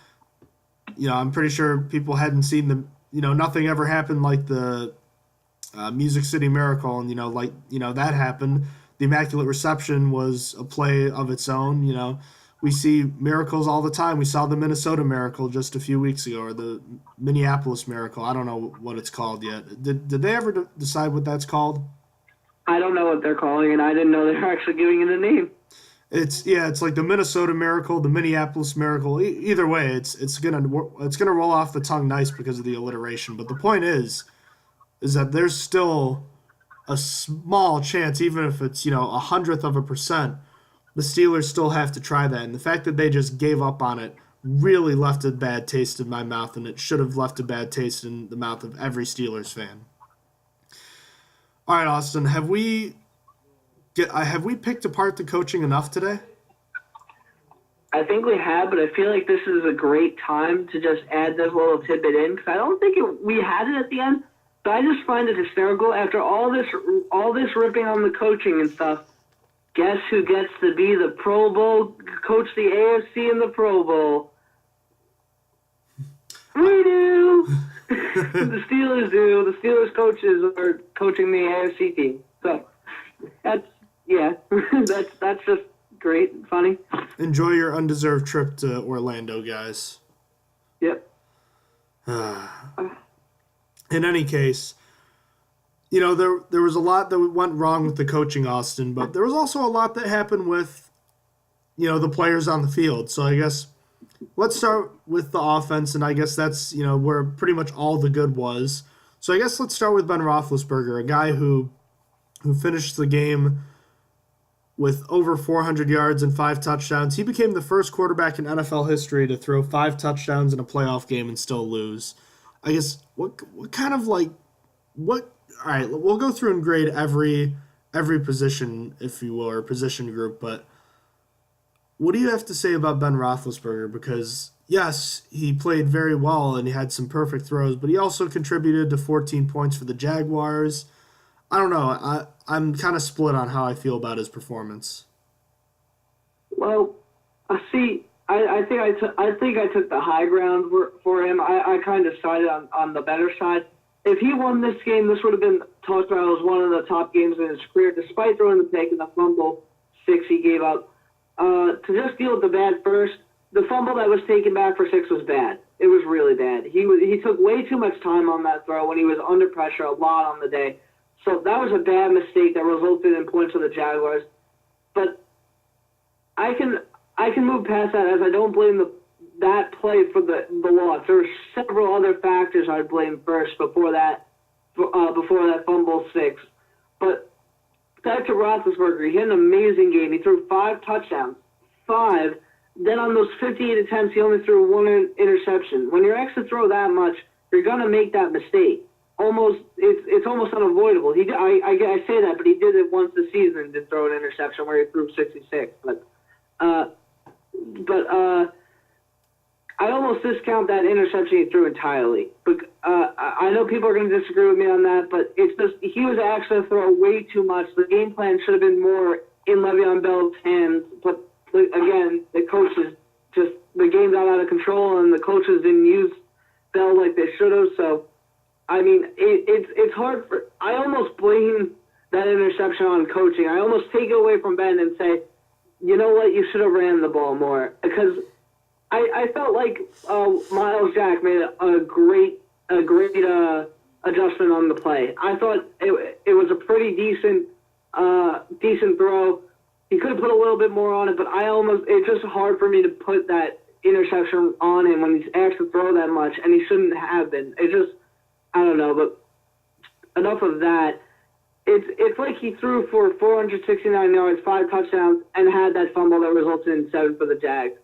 I'm pretty sure people hadn't seen nothing ever happened like the Music City Miracle, and, that happened. The Immaculate Reception was a play of its own, We see miracles all the time. We saw the Minnesota Miracle just a few weeks ago, or the Minneapolis Miracle. I don't know what it's called yet. Did they ever decide what that's called? I don't know what they're calling it. I didn't know they were actually giving it a name. It's like the Minnesota Miracle, the Minneapolis Miracle. Either way, it's gonna roll off the tongue nice because of the alliteration. But the point is that there's still a small chance, even if it's 1/100%, the Steelers still have to try that. And the fact that they just gave up on it really left a bad taste in my mouth, and it should have left a bad taste in the mouth of every Steelers fan. All right, Austin, have we picked apart the coaching enough today? I think we have, but I feel like this is a great time to just add this little tidbit in because I don't think we had it at the end. But I just find it hysterical after all this ripping on the coaching and stuff. Guess who gets to be the Pro Bowl, coach the AFC in the Pro Bowl? We do. The Steelers do. The Steelers coaches are coaching the AFC team. So that's just great and funny. Enjoy your undeserved trip to Orlando, guys. Yep. In any case, there was a lot that went wrong with the coaching, Austin, but there was also a lot that happened with, the players on the field. So I guess let's start with the offense, and I guess that's, where pretty much all the good was. So I guess let's start with Ben Roethlisberger, a guy who finished the game with over 400 yards and 5 touchdowns. He became the first quarterback in NFL history to throw 5 touchdowns in a playoff game and still lose. I guess what kind of all right, we'll go through and grade every position, if you will, or position group, but what do you have to say about Ben Roethlisberger? Because, yes, he played very well and he had some perfect throws, but he also contributed to 14 points for the Jaguars. I don't know. I'm kind of split on how I feel about his performance. Well, I think I took the high ground for him. I kind of sided on the better side. If he won this game, this would have been talked about as one of the top games in his career, despite throwing the pick and the fumble 6 he gave up. To just deal with the bad first, the fumble that was taken back for 6 was bad. It was really bad. He took way too much time on that throw when he was under pressure a lot on the day. So that was a bad mistake that resulted in points for the Jaguars. But I can move past that as I don't blame that play for the loss. There were several other factors I'd blame first before that fumble 6. But back to Roethlisberger, he had an amazing game. He threw 5 touchdowns. 5. Then on those 58 attempts, he only threw 1 interception. When you're asked to throw that much, you're going to make that mistake. It's almost unavoidable. I say that, but he did it once this season and did throw an interception where he threw 66. But I almost discount that interception he threw entirely. But I know people are going to disagree with me on that, but it's just he was asked to throw way too much. The game plan should have been more in Le'Veon Bell's hands. But again, the game got out of control, and the coaches didn't use Bell like they should have. So, I mean, it's hard for. I almost blame that interception on coaching. I almost take it away from Ben and say, you know what, you should have ran the ball more, because I felt like Miles Jack made a great adjustment on the play. I thought it was a pretty decent throw. He could have put a little bit more on it, but it's just hard for me to put that interception on him when he's asked to throw that much, and he shouldn't have been. It just, I don't know, but enough of that. It's like he threw for 469 yards, 5 touchdowns, and had that fumble that resulted in 7 for the Jags.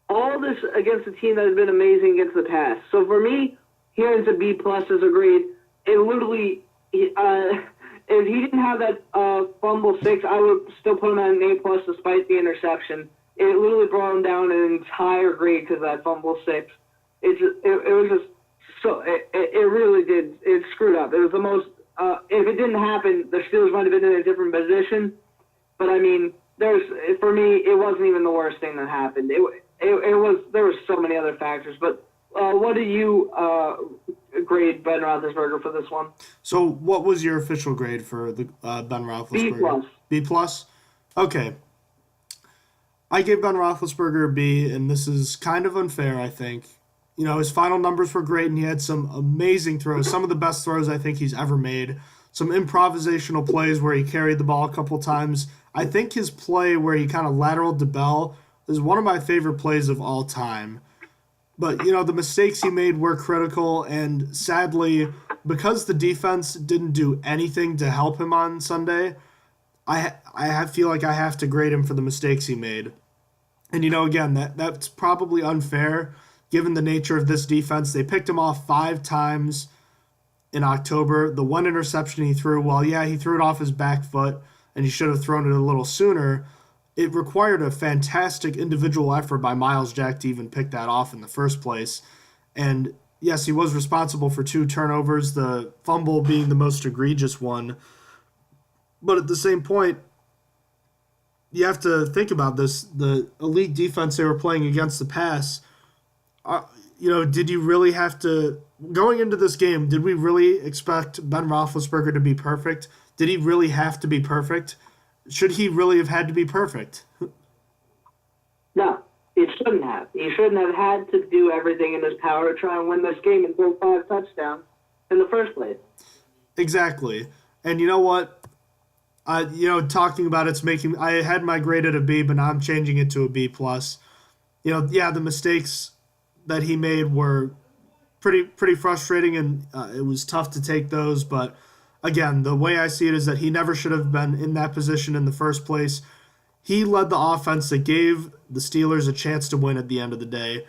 All this against a team that has been amazing against the pass. So for me, here it's a B+ is a grade. It literally, if he didn't have that fumble 6, I would still put him at an A+ despite the interception. It literally brought him down an entire grade because of that fumble 6. It was just so it really did. It screwed up. It was the most. If it didn't happen, the Steelers might have been in a different position. But I mean, for me, it wasn't even the worst thing that happened. It was. There were so many other factors. But what do you grade Ben Roethlisberger for this one? So, what was your official grade for the Ben Roethlisberger? B+. B+. Okay. I gave Ben Roethlisberger a B, and this is kind of unfair, I think. You know, his final numbers were great, and he had some amazing throws, some of the best throws I think he's ever made. Some improvisational plays where he carried the ball a couple times. I think his play where he kind of lateraled to Bell is one of my favorite plays of all time. But, you know, the mistakes he made were critical, and sadly, because the defense didn't do anything to help him on Sunday, I feel like I have to grade him for the mistakes he made. And, again, that's probably unfair given the nature of this defense. They picked him off 5 times in October. The one interception he threw, he threw it off his back foot, and he should have thrown it a little sooner. It required a fantastic individual effort by Miles Jack to even pick that off in the first place. And yes, he was responsible for 2 turnovers, the fumble being the most egregious one. But at the same point, you have to think about this. The elite defense they were playing against the pass, did you really have to, going into this game, did we really expect Ben Roethlisberger to be perfect? Did he really have to be perfect? Should he really have had to be perfect? No, he shouldn't have. He shouldn't have had to do everything in his power to try and win this game and throw 5 touchdowns in the first place. Exactly. And you know what? Talking about it's making. I had my grade at a B, but now I'm changing it to a B plus. The mistakes that he made were pretty frustrating, and it was tough to take those. But again, the way I see it is that he never should have been in that position in the first place. He led the offense that gave the Steelers a chance to win at the end of the day.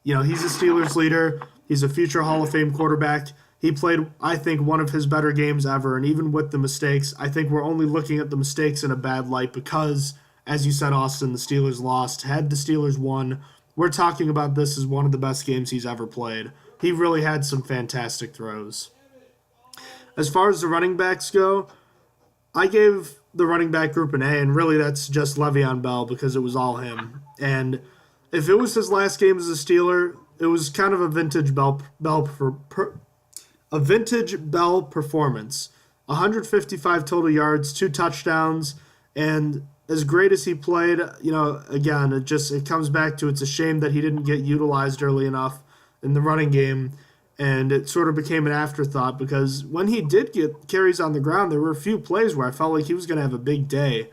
He's a Steelers leader. He's a future Hall of Fame quarterback. He played, I think, one of his better games ever, and even with the mistakes, I think we're only looking at the mistakes in a bad light because, as you said, Austin, the Steelers lost. Had the Steelers won, we're talking about this as one of the best games he's ever played. He really had some fantastic throws. As far as the running backs go, I gave the running back group an A, and really that's just Le'Veon Bell because it was all him. And if it was his last game as a Steeler, it was kind of a vintage Bell performance. 155 total yards, 2 touchdowns, and as great as he played, again, it comes back to it's a shame that he didn't get utilized early enough in the running game, and it sort of became an afterthought because when he did get carries on the ground, there were a few plays where I felt like he was going to have a big day.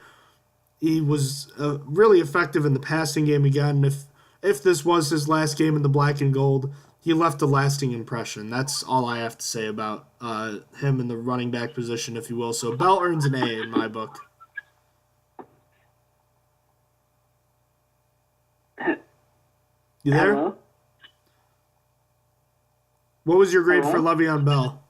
He was really effective in the passing game again. If this was his last game in the black and gold, he left a lasting impression. That's all I have to say about him in the running back position, if you will. So Bell earns an A in my book. You there? Hello? What was your grade Hello? for Le'Veon Bell?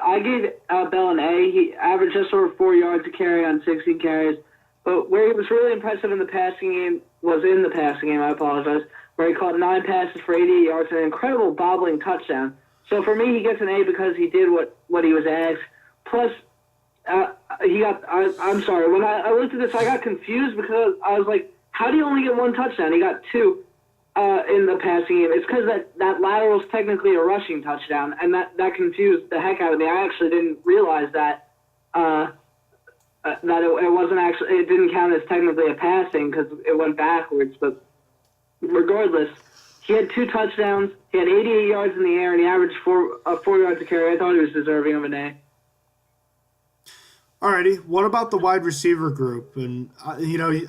I gave Bell an A. He averaged just over 4 yards a carry on 16 carries. But where he was really impressive in the passing game was in the passing game, where he caught 9 passes for 88 yards and an incredible bobbling touchdown. So for me, he gets an A because he did what he was asked. Plus, I'm sorry, when I looked at this, I got confused because I was like, how do you only get 1 touchdown? He got 2 in the passing game. It's because that lateral is technically a rushing touchdown, and that confused the heck out of me. I actually didn't realize that it wasn't actually, it didn't count as technically a passing because it went backwards. But regardless, he had 2 touchdowns. He had 88 yards in the air, and he averaged 4 yards a carry. I thought he was deserving of an A. Alrighty, what about the wide receiver group? And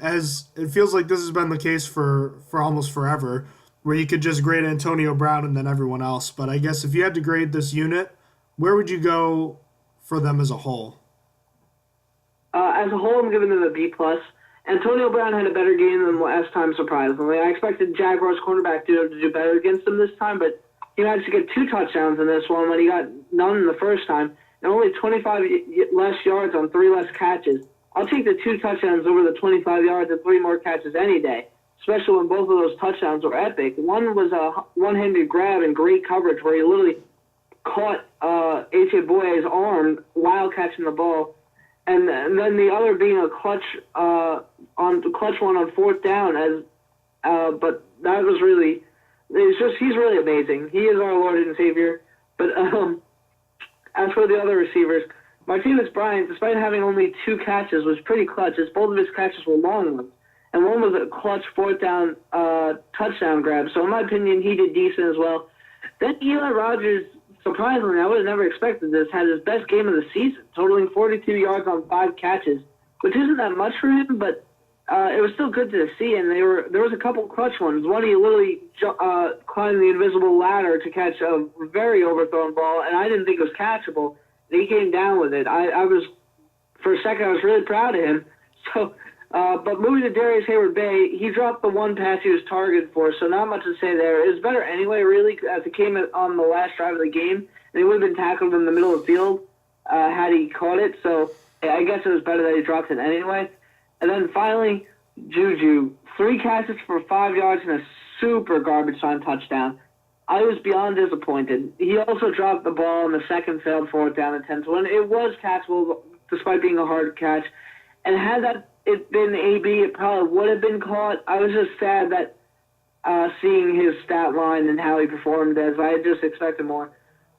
as it feels like this has been the case for almost forever, where you could just grade Antonio Brown and then everyone else. But I guess if you had to grade this unit, where would you go for them as a whole? As a whole, I'm giving them a B+. Antonio Brown had a better game than last time, surprisingly. I expected Jaguars cornerback to do better against him this time, but he managed to get 2 touchdowns in this one when he got none in the first time, and only 25 less yards on 3 less catches. I'll take the 2 touchdowns over the 25 yards and 3 more catches any day, especially when both of those touchdowns were epic. One was a one-handed grab and great coverage where he literally caught A.J. Boye's arm while catching the ball. And then the other being a clutch one on 4th down, but that was really, he's really amazing. He is our Lord and Savior. But as for the other receivers, Martinez Bryant, despite having only 2 catches, was pretty clutch, as both of his catches were long ones, and one was a clutch 4th down touchdown grab. So in my opinion, he did decent as well. Then Eli Rogers, surprisingly, I would have never expected this, had his best game of the season, totaling 42 yards on 5 catches, which isn't that much for him, but it was still good to see, and there was a couple clutch ones. One, he literally climbed the invisible ladder to catch a very overthrown ball, and I didn't think it was catchable, and he came down with it. For a second, I was really proud of him. So But moving to Darius Hayward-Bay, he dropped the one pass he was targeted for, so not much to say there. It was better anyway, really, as it came on the last drive of the game, and he would have been tackled in the middle of the field had he caught it. So I guess it was better that he dropped it anyway. And then finally, Juju, 3 catches for 5 yards and a super garbage time touchdown. I was beyond disappointed. He also dropped the ball on the second failed 4th down and 10 to 1. It was catchable despite being a hard catch. And had that it been AB, it probably would have been caught. I was just sad that seeing his stat line and how he performed, as I just expected more.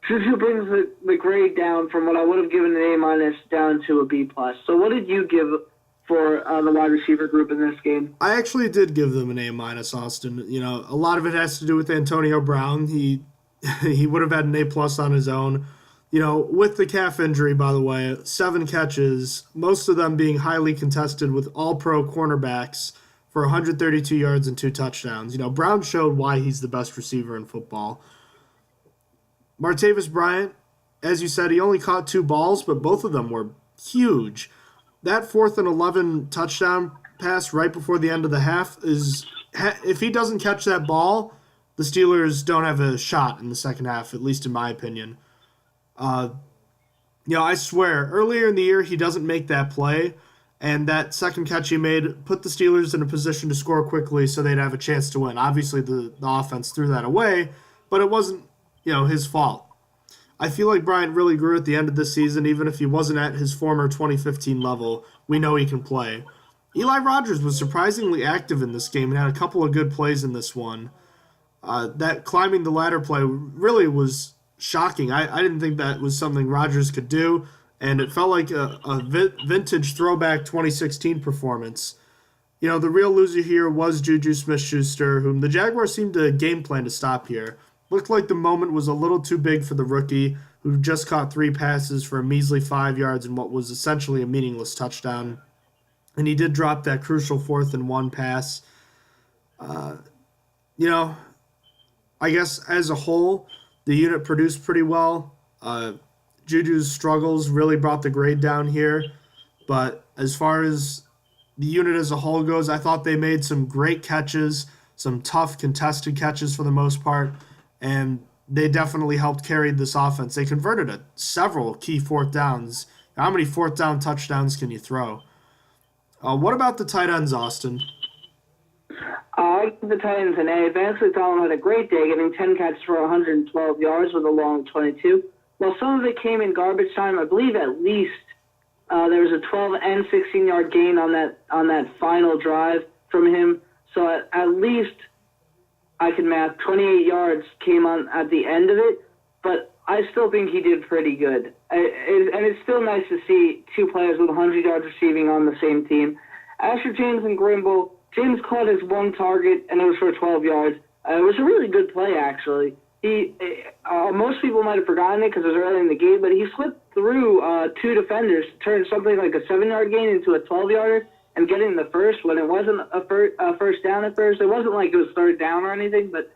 Juju brings the grade down from what I would have given an A- down to a B+. So what did you give for the wide receiver group in this game? I actually did give them an A-, Austin. You know, a lot of it has to do with Antonio Brown. He would have had an A+ on his own. You know, with the calf injury, by the way, 7 catches, most of them being highly contested with all-pro cornerbacks for 132 yards and 2 touchdowns. You know, Brown showed why he's the best receiver in football. Martavis Bryant, as you said, he only caught 2 balls, but both of them were huge. That 4th and 11 touchdown pass right before the end of the half is, if he doesn't catch that ball, the Steelers don't have a shot in the second half, at least in my opinion. You know, I swear, earlier in the year, he doesn't make that play, and that second catch he made put the Steelers in a position to score quickly so they'd have a chance to win. Obviously, the offense threw that away, but it wasn't, you know, his fault. I feel like Bryant really grew at the end of this season, even if he wasn't at his former 2015 level. We know he can play. Eli Rogers was surprisingly active in this game and had a couple of good plays in this one. That climbing the ladder play really was shocking. I didn't think that was something Rodgers could do, and it felt like a vintage throwback 2016 performance. You know, the real loser here was Juju Smith-Schuster, whom the Jaguars seemed to game plan to stop here. Looked like the moment was a little too big for the rookie, who just caught 3 passes for a measly 5 yards in what was essentially a meaningless touchdown. And he did drop that crucial 4th and 1 pass. You know, I guess as a whole, the unit produced pretty well. Juju's struggles really brought the grade down here. But as far as the unit as a whole goes, I thought they made some great catches, some tough contested catches for the most part, and they definitely helped carry this offense. They converted several key 4th downs. How many 4th down touchdowns can you throw? What about the tight ends, Austin? I give the Titans an A. Vance McDonald had a great day, getting 10 catches for 112 yards with a long 22. While some of it came in garbage time, I believe at least there was a 12 and 16-yard gain on that final drive from him. So at least I can math 28 yards came on at the end of it, but I still think he did pretty good. And it's still nice to see 2 players with 100 yards receiving on the same team. As for James and Grimble, James caught his 1 target, and it was for 12 yards. It was a really good play, actually. Most people might have forgotten it because it was early in the game, but he slipped through 2 defenders to turn something like a 7-yard gain into a 12-yarder and getting the first when it wasn't a first down at first. It wasn't like it was 3rd down or anything, but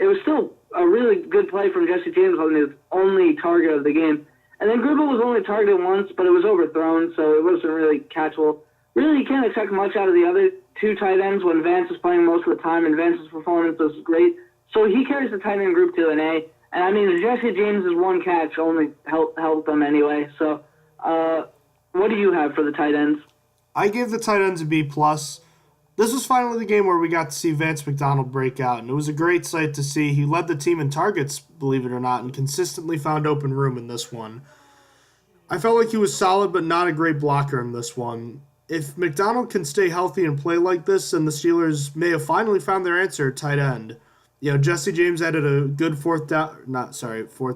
it was still a really good play from Jesse James on his only target of the game. And then Gribble was only targeted once, but it was overthrown, so it wasn't really catchable. Really, you can't expect much out of the other 2 tight ends when Vance is playing most of the time, and Vance's performance was great. So he carries the tight end group to an A. And, I mean, Jesse James's 1 catch only helped them anyway. So what do you have for the tight ends? I gave the tight ends a B+. This was finally the game where we got to see Vance McDonald break out, and it was a great sight to see. He led the team in targets, believe it or not, and consistently found open room in this one. I felt like he was solid, but not a great blocker in this one. If McDonald can stay healthy and play like this, then the Steelers may have finally found their answer at tight end. You know, Jesse James added a good 4th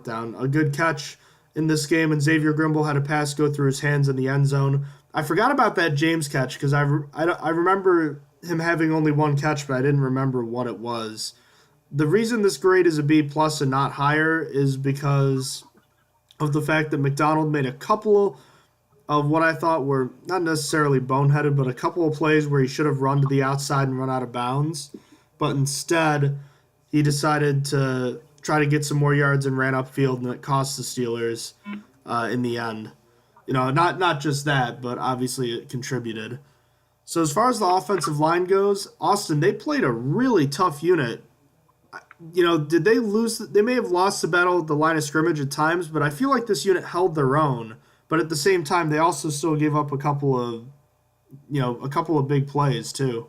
down, a good catch in this game, and Xavier Grimble had a pass go through his hands in the end zone. I forgot about that James catch because I remember him having only 1 catch, but I didn't remember what it was. The reason this grade is a B+ and not higher is because of the fact that McDonald made a couple of what I thought were not necessarily boneheaded, but a couple of plays where he should have run to the outside and run out of bounds. But instead, he decided to try to get some more yards and ran upfield, and it cost the Steelers in the end. You know, not just that, but obviously it contributed. So as far as the offensive line goes, Austin, they played a really tough unit. Did they lose? They may have lost the battle at the line of scrimmage at times, but I feel like this unit held their own. But at the same time, they also still gave up a couple of big plays too.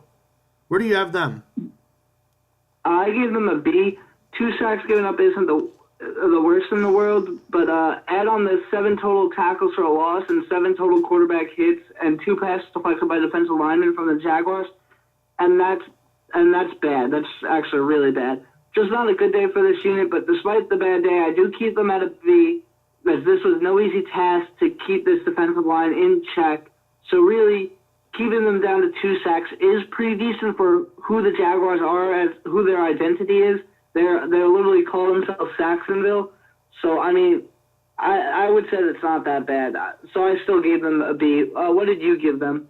Where do you have them? I gave them a B. 2 sacks given up isn't the worst in the world, but add on the 7 total tackles for a loss and 7 total quarterback hits and 2 passes deflected by defensive linemen from the Jaguars, and that's bad. That's actually really bad. Just not a good day for this unit, but despite the bad day, I do keep them at a B, as this was no easy task to keep this defensive line in check. So really, keeping them down to 2 sacks is pretty decent for who the Jaguars are, as who their identity is. They're literally call themselves Jacksonville. So, I mean, I would say it's not that bad. So I still gave them a B. What did you give them?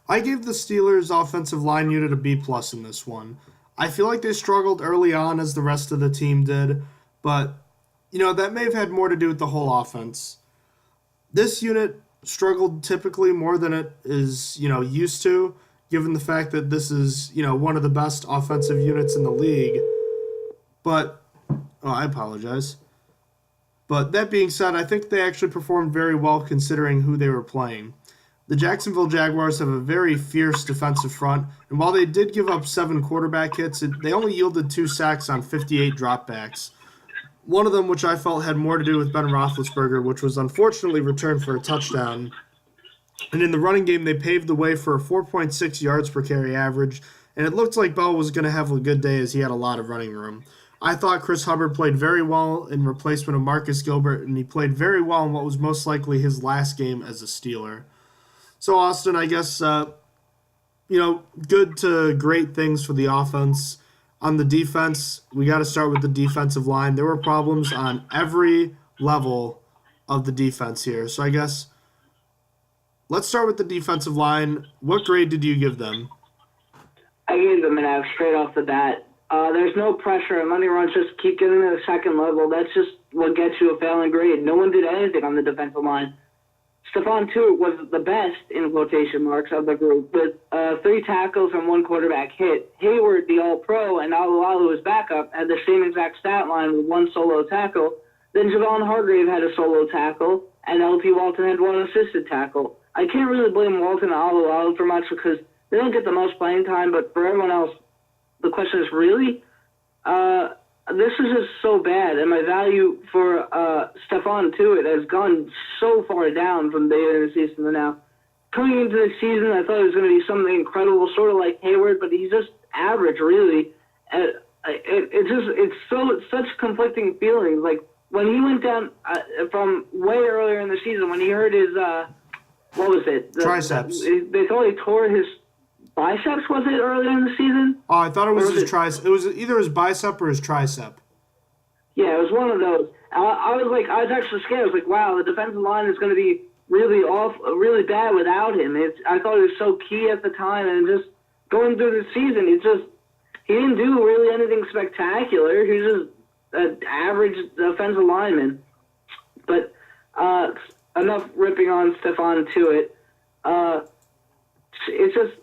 I gave the Steelers' offensive line unit a B+ in this one. I feel like they struggled early on as the rest of the team did, but, that may have had more to do with the whole offense. This unit struggled typically more than it is, used to, given the fact that this is, one of the best offensive units in the league. But, I apologize. But that being said, I think they actually performed very well considering who they were playing. The Jacksonville Jaguars have a very fierce defensive front, and while they did give up 7 quarterback hits, they only yielded 2 sacks on 58 dropbacks. One of them, which I felt had more to do with Ben Roethlisberger, which was unfortunately returned for a touchdown. And in the running game, they paved the way for a 4.6 yards per carry average, and it looked like Bell was going to have a good day as he had a lot of running room. I thought Chris Hubbard played very well in replacement of Marcus Gilbert, and he played very well in what was most likely his last game as a Steeler. So, Austin, I guess, good to great things for the offense. On the defense, we got to start with the defensive line. There were problems on every level of the defense here. So, I guess, let's start with the defensive line. What grade did you give them? I gave them an F straight off the bat. There's no pressure, and money runs just keep getting to the second level. That's just what gets you a failing grade. No one did anything on the defensive line. Stephon Tuitt was the best, in quotation marks, of the group, with 3 tackles and 1 quarterback hit. Hayward, the All-Pro, and Alualu, his backup, had the same exact stat line with 1 solo tackle. Then Javon Hargrave had a solo tackle, and LP Walton had 1 assisted tackle. I can't really blame Walton and Alualu for much because they don't get the most playing time, but for everyone else, the question is, really? This is just so bad, and my value for Stephon Tuitt has gone so far down from the end of the season to now. Coming into the season, I thought it was going to be something incredible, sort of like Hayward, but he's just average, really. And it's such conflicting feelings. Like when he went down from way earlier in the season, when he hurt his what was it? Triceps. They thought he tore his biceps, was it, earlier in the season? Oh, I thought it was his tricep. It was either his bicep or his tricep. Yeah, it was one of those. I was actually scared. I was like, wow, the defensive line is going to be really bad without him. I thought it was so key at the time, and just going through the season, he didn't do really anything spectacular. He was just an average defensive lineman. But enough ripping on Stephon Tuitt. It's just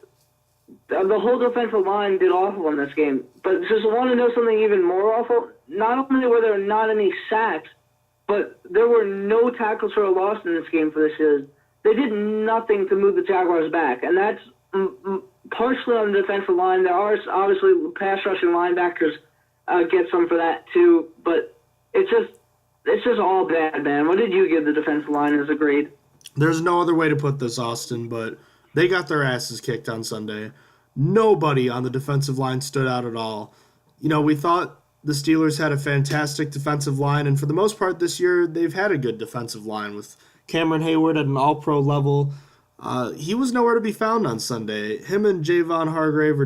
the whole defensive line did awful in this game. But just want to know something even more awful? Not only were there not any sacks, but there were no tackles for a loss in this game for the Steelers. They did nothing to move the Jaguars back, and that's partially on the defensive line. There are obviously pass rushing linebackers get some for that too, but it's just all bad, man. What did you give the defensive line as a grade? There's no other way to put this, Austin, but they got their asses kicked on Sunday. Nobody on the defensive line stood out at all. We thought the Steelers had a fantastic defensive line, and for the most part this year, they've had a good defensive line with Cameron Hayward at an all-pro level. He was nowhere to be found on Sunday. Him and Javon Hargrave,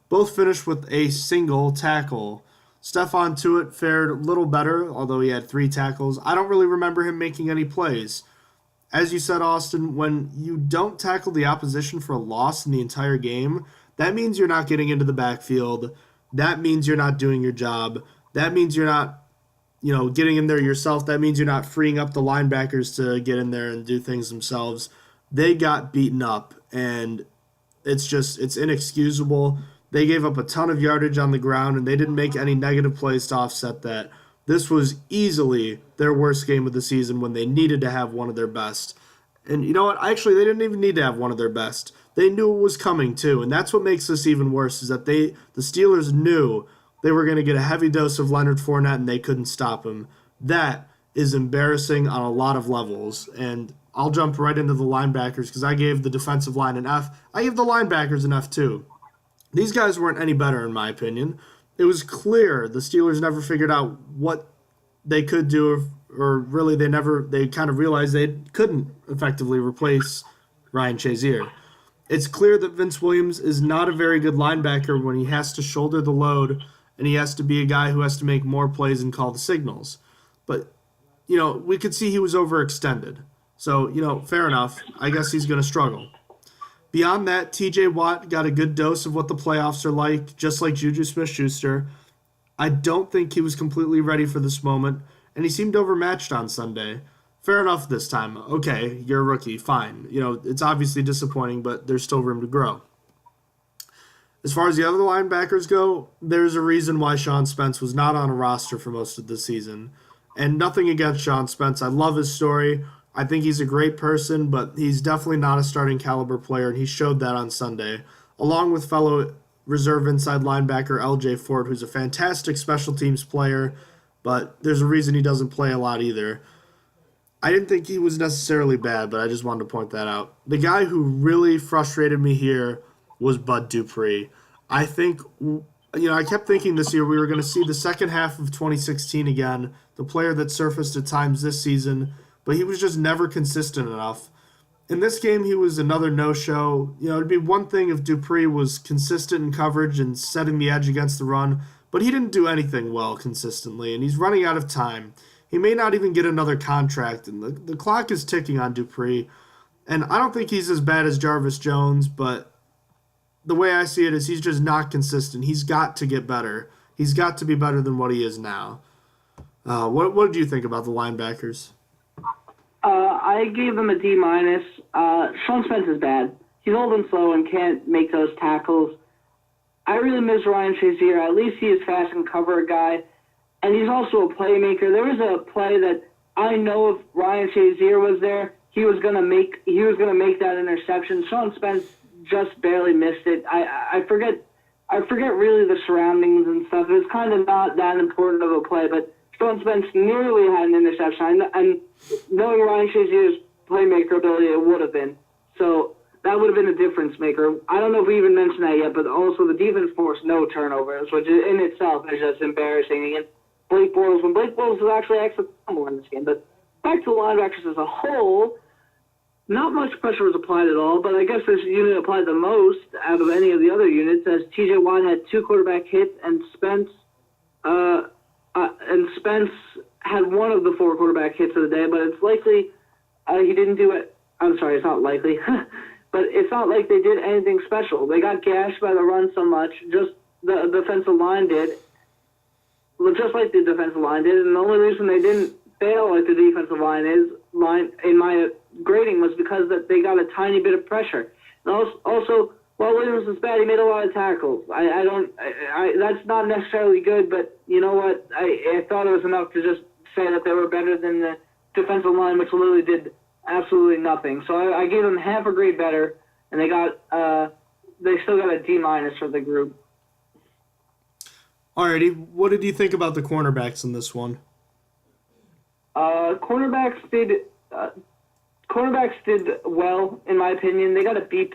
both finished with a single tackle. Stephon Tuitt fared a little better, although he had 3 tackles. I don't really remember him making any plays. As you said, Austin, when you don't tackle the opposition for a loss in the entire game, that means you're not getting into the backfield. That means you're not doing your job. That means you're not, getting in there yourself. That means you're not freeing up the linebackers to get in there and do things themselves. They got beaten up. and it's inexcusable. They gave up a ton of yardage on the ground, and they didn't make any negative plays to offset that. This was easily their worst game of the season when they needed to have one of their best. And you know what? Actually, they didn't even need to have one of their best. They knew it was coming too, and that's what makes this even worse, is that the Steelers knew they were going to get a heavy dose of Leonard Fournette, and they couldn't stop him. That is embarrassing on a lot of levels, and I'll jump right into the linebackers because I gave the defensive line an F. I gave the linebackers an F too. These guys weren't any better, in my opinion. It was clear the Steelers never figured out what they could do, or really they kind of realized they couldn't effectively replace Ryan Shazier. It's clear that Vince Williams is not a very good linebacker when he has to shoulder the load and he has to be a guy who has to make more plays and call the signals. But, we could see he was overextended. So, fair enough. I guess he's going to struggle. Beyond that, TJ Watt got a good dose of what the playoffs are like, just like Juju Smith-Schuster. I don't think he was completely ready for this moment, and he seemed overmatched on Sunday. Fair enough this time. Okay, you're a rookie, fine. It's obviously disappointing, but there's still room to grow. As far as the other linebackers go, there's a reason why Sean Spence was not on a roster for most of the season. And nothing against Sean Spence. I love his story. I think he's a great person, but he's definitely not a starting caliber player, and he showed that on Sunday, along with fellow reserve inside linebacker LJ Ford, who's a fantastic special teams player, but there's a reason he doesn't play a lot either. I didn't think he was necessarily bad, but I just wanted to point that out. The guy who really frustrated me here was Bud Dupree. I think, I kept thinking this year we were going to see the second half of 2016 again, the player that surfaced at times this season, but he was just never consistent enough. In this game, he was another no-show. It'd be one thing if Dupree was consistent in coverage and setting the edge against the run, but he didn't do anything well consistently, and he's running out of time. He may not even get another contract, and the clock is ticking on Dupree. And I don't think he's as bad as Jarvis Jones, but the way I see it is he's just not consistent. He's got to get better. He's got to be better than what he is now. What did you think about the linebackers? I gave him a D-. Sean Spence is bad. He's old and slow and can't make those tackles. I really miss Ryan Shazier. At least he is fast and cover a guy. And he's also a playmaker. There was a play that I know if Ryan Shazier was there, he was gonna make that interception. Sean Spence just barely missed it. I forget really the surroundings and stuff. It was kind of not that important of a play, but Sean Spence nearly had an interception. And knowing Ryan Shazier's playmaker ability, it would have been. So that would have been a difference maker. I don't know if we even mentioned that yet, but also the defense forced no turnovers, which in itself is just embarrassing against Blake Bortles, when Blake Bortles was actually excellent in this game. But back to the linebackers as a whole, not much pressure was applied at all, but I guess this unit applied the most out of any of the other units, as T.J. Watt had 2 quarterback hits, and Spence had one of the 4 quarterback hits of the day, but it's likely he didn't do it. I'm sorry, it's not likely. But it's not like they did anything special. They got gashed by the run so much, just the defensive line did. Just like the defensive line did, and the only reason they didn't fail like the defensive line in my grading was because that they got a tiny bit of pressure. And also, while Williams was bad, he made a lot of tackles. That's not necessarily good, but you know what? I thought it was enough to just say that they were better than the defensive line, which literally did absolutely nothing. So I gave them half a grade better, and they still got a D- for the group. Alrighty, what did you think about the cornerbacks in this one? Cornerbacks did well, in my opinion. They got a B+.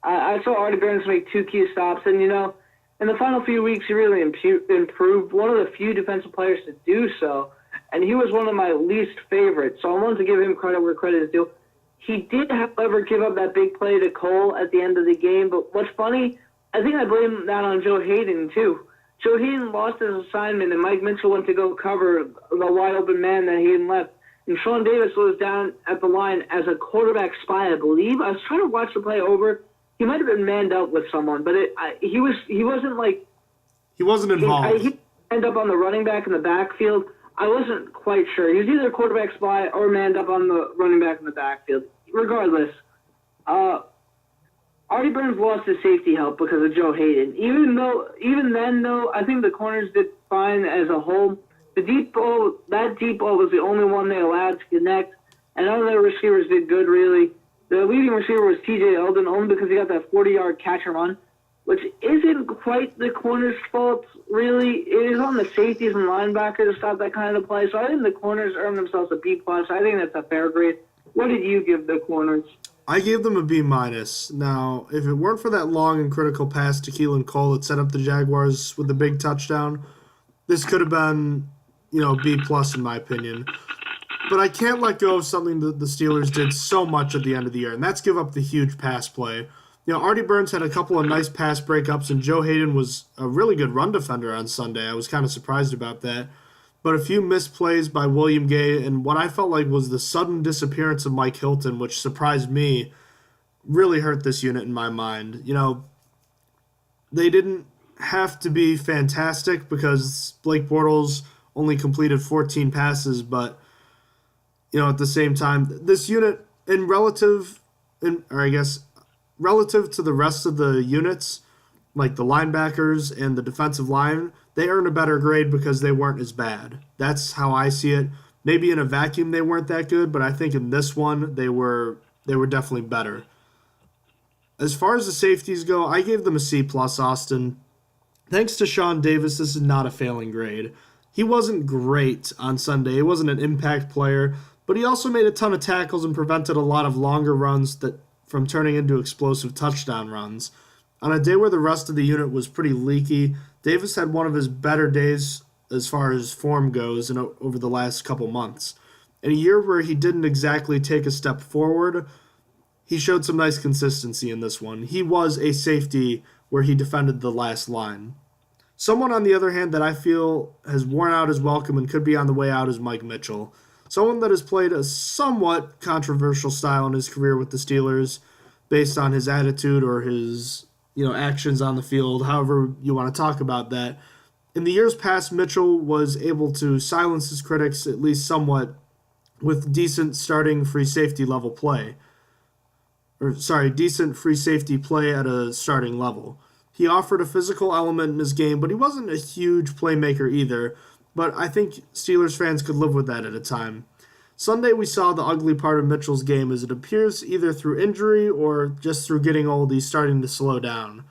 I saw Artie Burns make 2 key stops, and in the final few weeks, he really improved. One of the few defensive players to do so, and he was one of my least favorites. So I wanted to give him credit where credit is due. He did, however, give up that big play to Cole at the end of the game. But what's funny, I think I blame that on Joe Hayden too. Joe Hayden lost his assignment, and Mike Mitchell went to go cover the wide-open man that Hayden left. And Sean Davis was down at the line as a quarterback spy, I believe. I was trying to watch the play over. He might have been manned up with someone, but he wasn't like... He wasn't involved. He ended up on the running back in the backfield. I wasn't quite sure. He was either a quarterback spy or manned up on the running back in the backfield. Regardless, Artie Burns lost his safety help because of Joe Hayden. Even then, I think the corners did fine as a whole. That deep ball was the only one they allowed to connect, and none of their receivers did good, really. The leading receiver was T.J. Eldon, only because he got that 40-yard catch and run, which isn't quite the corners' fault, really. It is on the safeties and linebackers to stop that kind of play. So I think the corners earned themselves a B+. I think that's a fair grade. What did you give the corners? I gave them a B-. Now, if it weren't for that long and critical pass to Keelan Cole that set up the Jaguars with the big touchdown, this could have been, B+ in my opinion. But I can't let go of something that the Steelers did so much at the end of the year, and that's give up the huge pass play. Artie Burns had a couple of nice pass breakups, and Joe Hayden was a really good run defender on Sunday. I was kind of surprised about that. But a few missed plays by William Gay, and what I felt like was the sudden disappearance of Mike Hilton, which surprised me, really hurt this unit in my mind. They didn't have to be fantastic because Blake Bortles only completed 14 passes, but at the same time, this unit, relative to the rest of the units, like the linebackers and the defensive line, they earned a better grade because they weren't as bad. That's how I see it. Maybe in a vacuum they weren't that good, but I think in this one they were definitely better. As far as the safeties go, I gave them a C+, Austin. Thanks to Sean Davis, this is not a failing grade. He wasn't great on Sunday. He wasn't an impact player, but he also made a ton of tackles and prevented a lot of longer runs from turning into explosive touchdown runs. On a day where the rest of the unit was pretty leaky, Davis had one of his better days as far as form goes over the last couple months. In a year where he didn't exactly take a step forward, he showed some nice consistency in this one. He was a safety where he defended the last line. Someone, on the other hand, that I feel has worn out his welcome and could be on the way out is Mike Mitchell. Someone that has played a somewhat controversial style in his career with the Steelers based on his attitude or his actions on the field, however you want to talk about that. In the years past, Mitchell was able to silence his critics at least somewhat with decent free safety play at a starting level. He offered a physical element in his game, but he wasn't a huge playmaker either, but I think Steelers fans could live with that at a time. Sunday we saw the ugly part of Mitchell's game as it appears either through injury or just through getting old he's starting to slow down.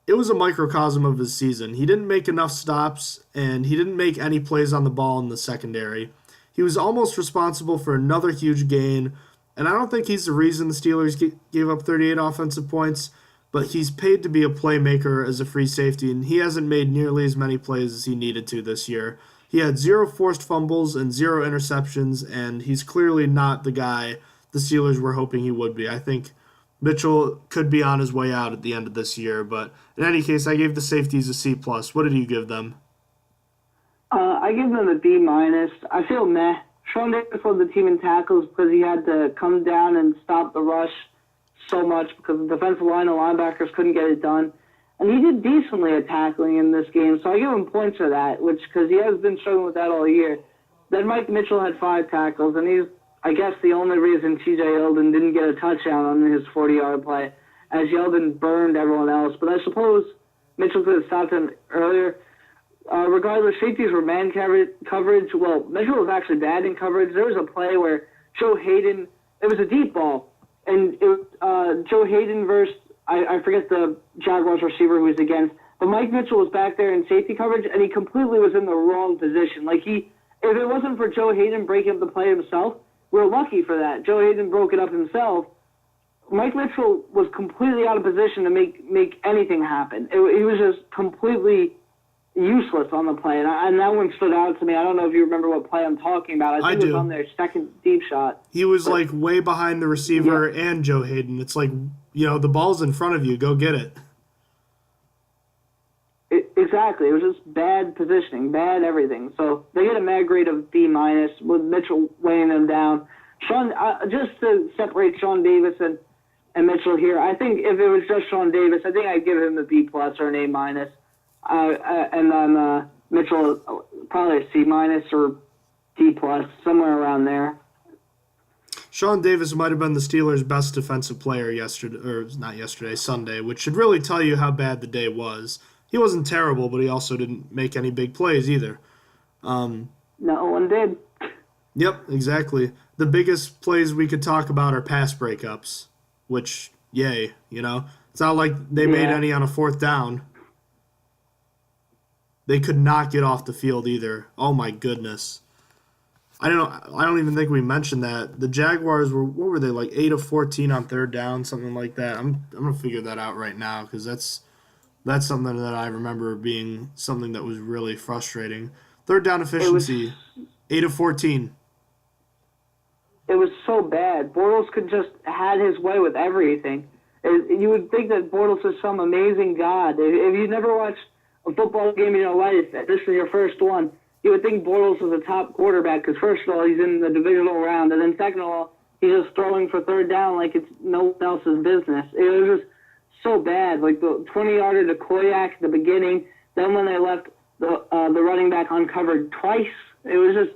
It was a microcosm of his season. He didn't make enough stops, and he didn't make any plays on the ball in the secondary. He was almost responsible for another huge gain, and I don't think he's the reason the Steelers gave up 38 offensive points, but he's paid to be a playmaker as a free safety, and he hasn't made nearly as many plays as he needed to this year. He had 0 forced fumbles and 0 interceptions, and he's clearly not the guy the Steelers were hoping he would be. I think Mitchell could be on his way out at the end of this year, but in any case, I gave the safeties a C+. What did you give them? I give them a B-. I feel meh. Sean Davis led the team in tackles because he had to come down and stop the rush so much because the defensive line and linebackers couldn't get it done. And he did decently at tackling in this game, so I give him points for that, because he has been struggling with that all year. Then Mike Mitchell had 5 tackles, and he's, I guess, the only reason T.J. Eldon didn't get a touchdown on his 40-yard play, as Yeldon burned everyone else. But I suppose Mitchell could have stopped him earlier. Regardless, safeties were man coverage. Well, Mitchell was actually bad in coverage. There was a play where Joe Hayden, it was a deep ball, and it was Joe Hayden versus, I forget the Jaguars receiver who was against, but Mike Mitchell was back there in safety coverage, and he completely was in the wrong position. If it wasn't for Joe Hayden breaking up the play himself, we're lucky for that. Joe Hayden broke it up himself. Mike Mitchell was completely out of position to make anything happen. He was just completely useless on the play, and that one stood out to me. I don't know if you remember what play I'm talking about. I think it was on their second deep shot. He was way behind the receiver and Joe Hayden. It's the ball's in front of you. Go get it. Exactly. It was just bad positioning, bad everything. So they get a mad grade of B- with Mitchell weighing them down. Just to separate Sean Davis and Mitchell here, I think if it was just Sean Davis, I think I'd give him a B+ or an A-. And then Mitchell probably a C- or D+, somewhere around there. Sean Davis might have been the Steelers' best defensive player Sunday, which should really tell you how bad the day was. He wasn't terrible, but he also didn't make any big plays either. No one did. Yep, exactly. The biggest plays we could talk about are pass breakups, which, yay, It's not like they made any on a fourth down. They could not get off the field either. Oh my goodness. I don't even think we mentioned that. The Jaguars were, what were they, like 8 of 14 on third down, something like that. I'm going to figure that out right now because that's something that I remember being something that was really frustrating. Third down efficiency, 8 of 14. It was so bad. Bortles could just had his way with everything. You would think that Bortles is some amazing god. If you've never watched a football game in your life, this is your first one, you would think Bortles is a top quarterback because, first of all, he's in the divisional round, and then second of all, he's just throwing for third down like it's no one else's business. It was just so bad. Like the 20-yarder to Koyak at the beginning, then when they left the running back uncovered twice, it was just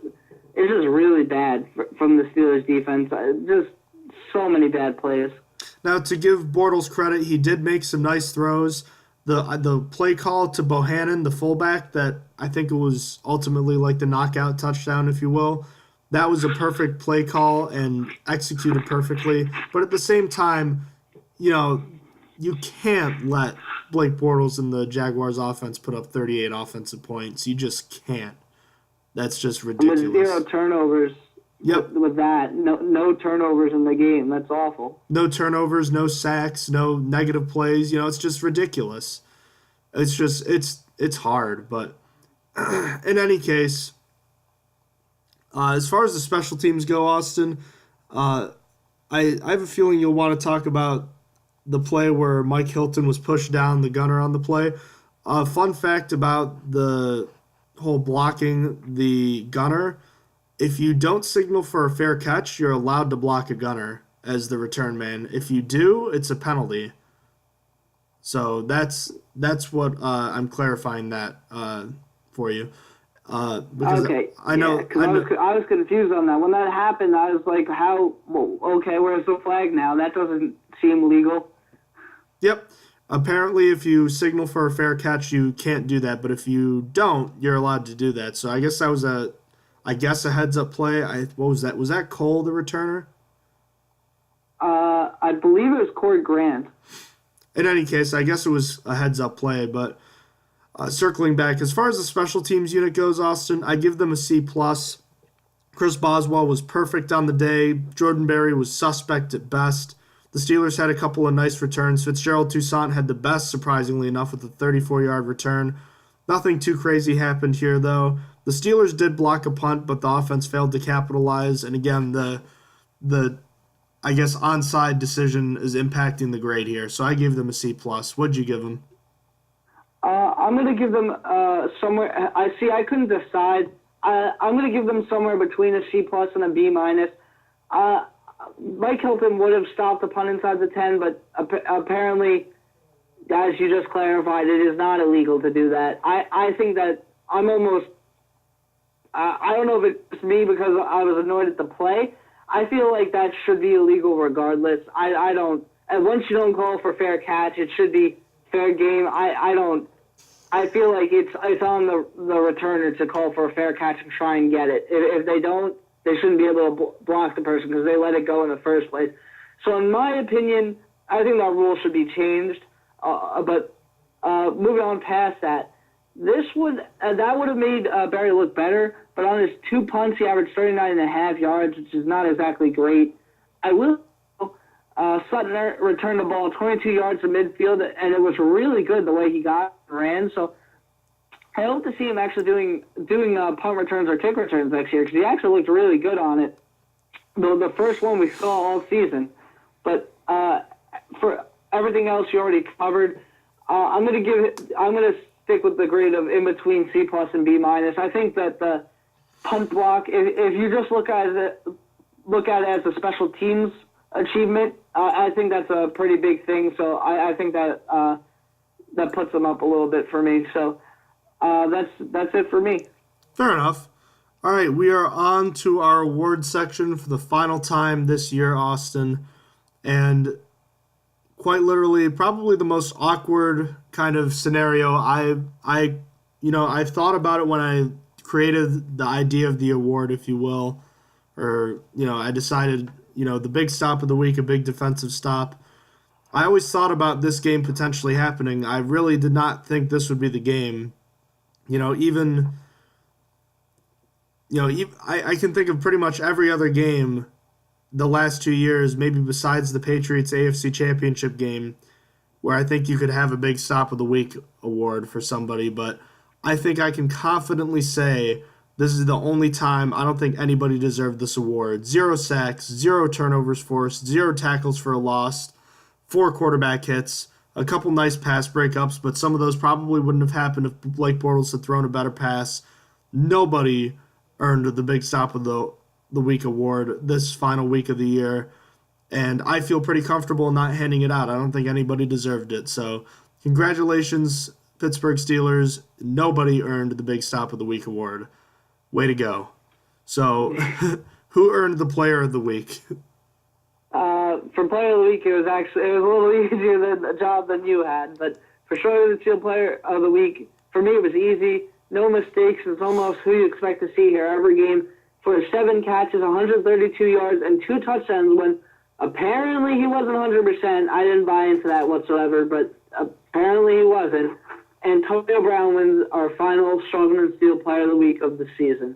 really bad from the Steelers defense. Just so many bad plays. Now, to give Bortles credit, he did make some nice throws. The play call to Bohannon, the fullback, that I think it was ultimately like the knockout touchdown, if you will, that was a perfect play call and executed perfectly. But at the same time, you can't let Blake Bortles and the Jaguars offense put up 38 offensive points. You just can't. That's just ridiculous. With 0 turnovers. Yep. With that, no turnovers in the game. That's awful. No turnovers, no sacks, no negative plays. It's just ridiculous. It's hard. But in any case, as far as the special teams go, Austin, I have a feeling you'll want to talk about the play where Mike Hilton was pushed down the gunner on the play. Fun fact about the whole blocking the gunner: if you don't signal for a fair catch, you're allowed to block a gunner as the return man. If you do, it's a penalty. So that's what I'm clarifying that for you. Because okay. I know. I was confused on that. When that happened, I was like, how? Well, okay, where's the flag now? That doesn't seem legal. Yep. Apparently, if you signal for a fair catch, you can't do that. But if you don't, you're allowed to do that. So I guess that was a heads-up play. What was that? Was that Cole, the returner? I believe it was Corey Grant. In any case, I guess it was a heads-up play. But circling back, as far as the special teams unit goes, Austin, I give them a C+. Chris Boswell was perfect on the day. Jordan Berry was suspect at best. The Steelers had a couple of nice returns. Fitzgerald Toussaint had the best, surprisingly enough, with a 34-yard return. Nothing too crazy happened here, though. The Steelers did block a punt, but the offense failed to capitalize. And again, the I guess onside decision is impacting the grade here. So I gave them a C+. What'd you give them? I'm going to give them somewhere. I couldn't decide. I'm going to give them somewhere between a C+ and a B-. Mike Hilton would have stopped the punt inside the 10, but apparently, as you just clarified, it is not illegal to do that. I think that I'm almost. I don't know if it's me because I was annoyed at the play. I feel like that should be illegal regardless. I don't. And once you don't call for fair catch, it should be fair game. I don't. I feel like it's on the returner to call for a fair catch and try and get it. If they don't, they shouldn't be able to block the person because they let it go in the first place. So in my opinion, I think that rule should be changed. But moving on past that, that would have made Barry look better. But on his 2 punts, he averaged 39.5 yards, which is not exactly great. I will. Sutton returned the ball 22 yards to midfield, and it was really good the way he ran. So I hope to see him actually doing punt returns or kick returns next year because he actually looked really good on it. The first one we saw all season. But for everything else you already covered, I'm going to stick with the grade of in between C+ and B-. I think that the punt block, if you just look at it as a special teams achievement, I think that's a pretty big thing. So I think that that puts them up a little bit for me. So that's it for me. Fair enough. All right, we are on to our award section for the final time this year, Austin. And quite literally, probably the most awkward kind of scenario. I've thought about it when I created the idea of the award, if you will. Or, I decided, the big stop of the week, a big defensive stop. I always thought about this game potentially happening. I really did not think this would be the game. I can think of pretty much every other game the last 2 years, maybe besides the Patriots AFC Championship game, where I think you could have a big stop of the week award for somebody. But I think I can confidently say this is the only time I don't think anybody deserved this award. 0 sacks, 0 turnovers forced, 0 tackles for a loss, 4 quarterback hits, a couple nice pass breakups, but some of those probably wouldn't have happened if Blake Bortles had thrown a better pass. Nobody earned the big stop of the week award this final week of the year, and I feel pretty comfortable not handing it out. I don't think anybody deserved it. So congratulations, Pittsburgh Steelers. Nobody earned the big stop of the week award. Way to go. So who earned the player of the week? For player of the week, it was a little easier than a job than you had, but for sure the Steel player of the week, for me it was easy. No mistakes. It's almost who you expect to see here every game. For 7 catches, 132 yards, and 2 touchdowns when apparently he wasn't 100%. I didn't buy into that whatsoever, but apparently he wasn't. Antonio Brown wins our final Strongman Steel Player of the Week of the season.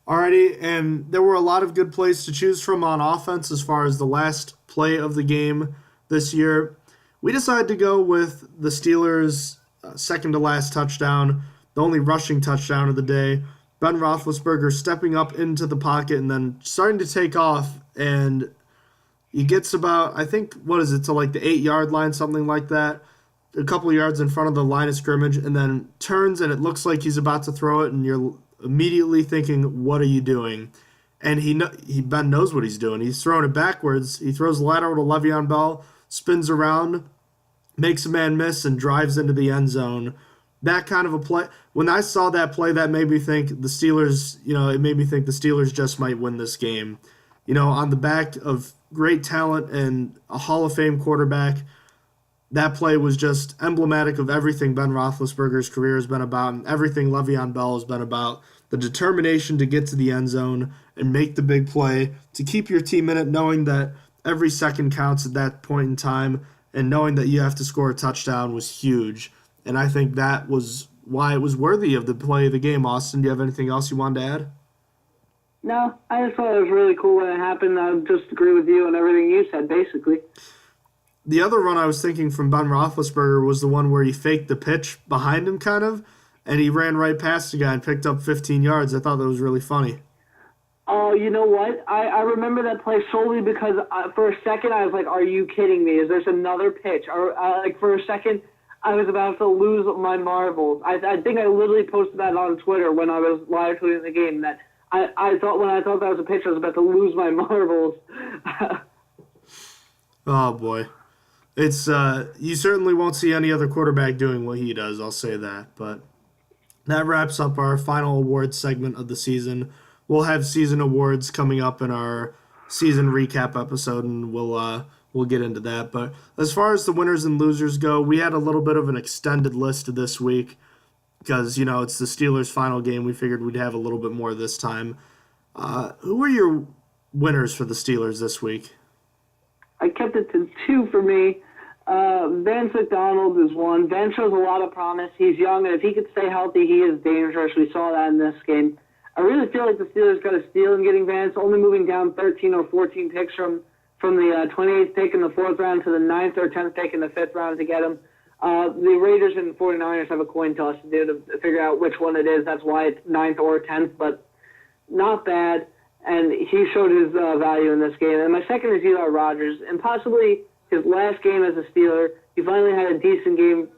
Alrighty, and there were a lot of good plays to choose from on offense as far as the last play of the game this year. We decided to go with the Steelers' second to last touchdown, the only rushing touchdown of the day. Ben Roethlisberger stepping up into the pocket and then starting to take off, and he gets about, I think, to like the 8-yard line, something like that, a couple of yards in front of the line of scrimmage, and then turns and it looks like he's about to throw it, and you're immediately thinking, what are you doing? And Ben knows what he's doing. He's throwing it backwards. He throws the lateral to Le'Veon Bell, spins around, makes a man miss, and drives into the end zone. That kind of a play. When I saw that play, that made me think the Steelers, it made me think the Steelers just might win this game. On the back of great talent and a Hall of Fame quarterback, that play was just emblematic of everything Ben Roethlisberger's career has been about and everything Le'Veon Bell has been about. The determination to get to the end zone and make the big play, to keep your team in it, knowing that every second counts at that point in time, and knowing that you have to score a touchdown was huge. And I think that was why it was worthy of the play of the game. Austin, do you have anything else you wanted to add? No, I just thought it was really cool when it happened. I just agree with you on everything you said, basically. The other run I was thinking from Ben Roethlisberger was the one where he faked the pitch behind him, kind of, and he ran right past the guy and picked up 15 yards. I thought that was really funny. Oh, you know what? I remember that play solely because for a second I was like, are you kidding me? Is this another pitch? Or for a second I was about to lose my marbles. I think I literally posted that on Twitter when I was live tweeting the game that I thought that was a pitch, I was about to lose my marbles. Oh boy, it's you certainly won't see any other quarterback doing what he does. I'll say that. But that wraps up our final awards segment of the season. We'll have season awards coming up in our season recap episode, and we'll get into that. But as far as the winners and losers go, we had a little bit of an extended list this week because, it's the Steelers' final game. We figured we'd have a little bit more this time. Who were your winners for the Steelers this week? I kept it to 2 for me. Vance McDonald is one. Vance shows a lot of promise. He's young, and if he could stay healthy, he is dangerous. We saw that in this game. I really feel like the Steelers got a steal in getting Vance, only moving down 13 or 14 picks from the 28th pick in the 4th round to the 9th or 10th pick in the 5th round to get him. The Raiders and 49ers have a coin toss to do to figure out which one it is. That's why it's 9th or 10th, but not bad. And he showed his value in this game. And my second is Eli Rogers. And possibly his last game as a Steeler, he finally had a decent game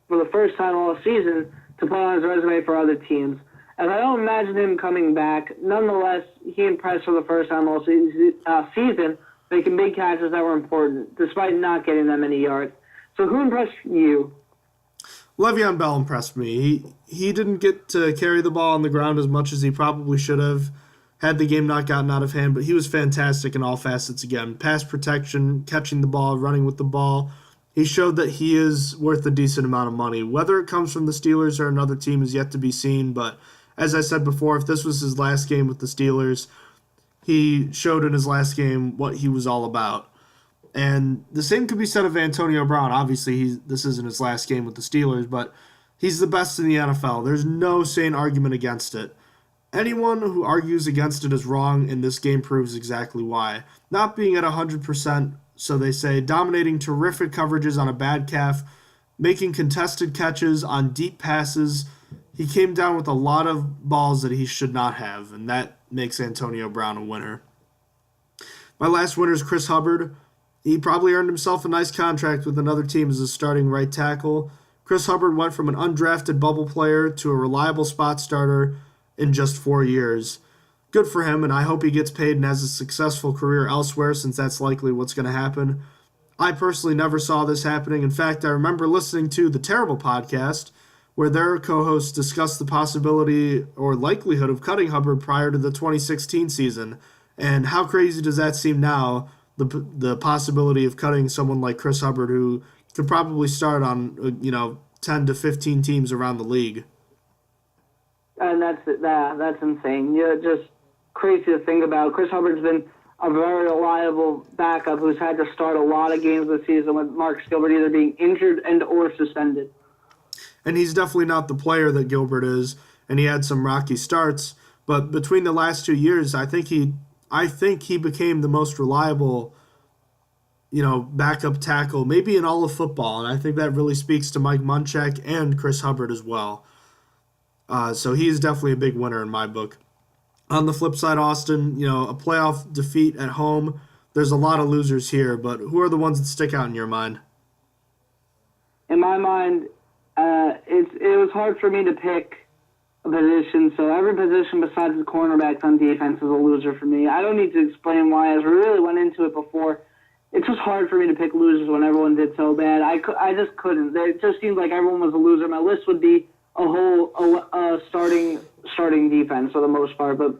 for the first time all season to put on his resume for other teams. And I don't imagine him coming back. Nonetheless, he impressed for the first time all season, making big catches that were important, despite not getting that many yards. So who impressed you? Le'Veon Bell impressed me. He didn't get to carry the ball on the ground as much as he probably should have had the game not gotten out of hand, but he was fantastic in all facets again. Pass protection, catching the ball, running with the ball. He showed that he is worth a decent amount of money. Whether it comes from the Steelers or another team is yet to be seen, but as I said before, if this was his last game with the Steelers, he showed in his last game what he was all about. And the same could be said of Antonio Brown. Obviously, this isn't his last game with the Steelers, but he's the best in the NFL. There's no sane argument against it. Anyone who argues against it is wrong, and this game proves exactly why. Not being at 100%, so they say, dominating terrific coverages on a bad calf, making contested catches on deep passes. He came down with a lot of balls that he should not have, and that makes Antonio Brown a winner. My last winner is Chris Hubbard. He probably earned himself a nice contract with another team as a starting right tackle. Chris Hubbard went from an undrafted bubble player to a reliable spot starter in just 4 years. Good for him, and I hope he gets paid and has a successful career elsewhere, since that's likely what's going to happen. I personally never saw this happening. In fact, I remember listening to the Terrible podcast, where their co-hosts discussed the possibility or likelihood of cutting Hubbard prior to the 2016 season. And how crazy does that seem now, the possibility of cutting someone like Chris Hubbard, who could probably start on 10 to 15 teams around the league. And that's insane. Yeah, just crazy to think about. Chris Hubbard's been a very reliable backup who's had to start a lot of games this season with Marcus Gilbert either being injured and or suspended. And he's definitely not the player that Gilbert is, and he had some rocky starts. But between the last 2 years, I think he became the most reliable, backup tackle, maybe in all of football. And I think that really speaks to Mike Munchak and Chris Hubbard as well. So he's definitely a big winner in my book. On the flip side, Austin, a playoff defeat at home. There's a lot of losers here, but who are the ones that stick out in your mind? In my mind, it was hard for me to pick a position. So every position besides the cornerbacks on defense is a loser for me. I don't need to explain why, as we really went into it before. It's just hard for me to pick losers when everyone did so bad. I just couldn't. It just seemed like everyone was a loser. My list would be a starting defense for the most part. But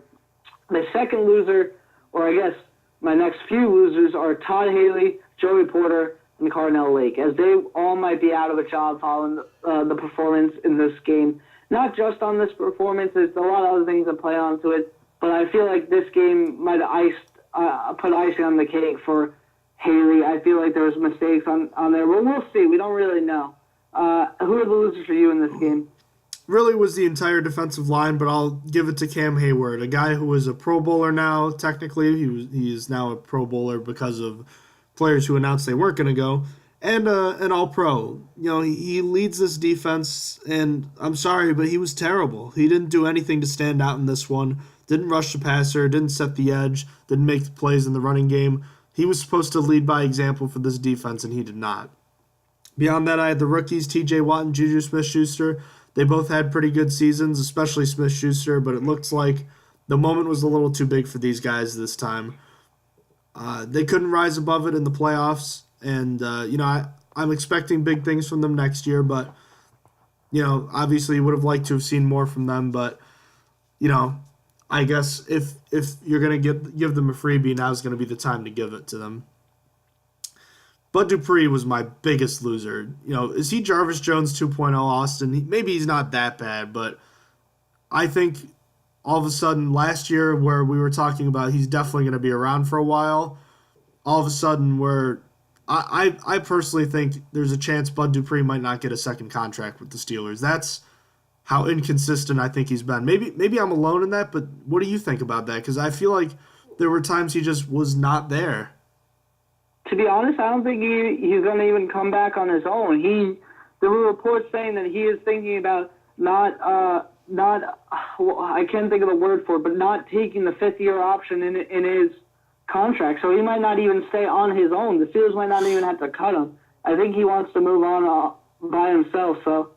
the second loser, or I guess my next few losers, are Todd Haley, Joey Porter, and Carnell Lake, as they all might be out of a job following the performance in this game. Not just on this performance, there's a lot of other things that play onto it, but I feel like this game might have put icing on the cake for Haley. I feel like there was mistakes on there, but we'll see. We don't really know. Who are the losers for you in this game? Really was the entire defensive line, but I'll give it to Cam Hayward, a guy who is a Pro Bowler now. Technically, he is now a Pro Bowler because of players who announced they weren't going to go, and an All-Pro. He leads this defense, and I'm sorry, but he was terrible. He didn't do anything to stand out in this one. Didn't rush the passer, didn't set the edge, didn't make the plays in the running game. He was supposed to lead by example for this defense, and he did not. Beyond that, I had the rookies, T.J. Watt and Juju Smith-Schuster. They both had pretty good seasons, especially Smith-Schuster, but it looks like the moment was a little too big for these guys this time. They couldn't rise above it in the playoffs, and I'm expecting big things from them next year, but obviously you would have liked to have seen more from them, but I guess if you're going to give them a freebie, now's going to be the time to give it to them. Bud Dupree was my biggest loser. Is he Jarvis Jones 2.0, Austin? Maybe he's not that bad, but I think all of a sudden last year, where we were talking about he's definitely going to be around for a while, all of a sudden I personally think there's a chance Bud Dupree might not get a second contract with the Steelers. That's how inconsistent I think he's been. Maybe I'm alone in that, but what do you think about that? Because I feel like there were times he just was not there. To be honest, I don't think he's going to even come back on his own. There were reports saying that he is thinking about not I can't think of the word for it, but not taking the fifth-year option in his contract. So he might not even stay on his own. The Steelers might not even have to cut him. I think he wants to move on by himself. So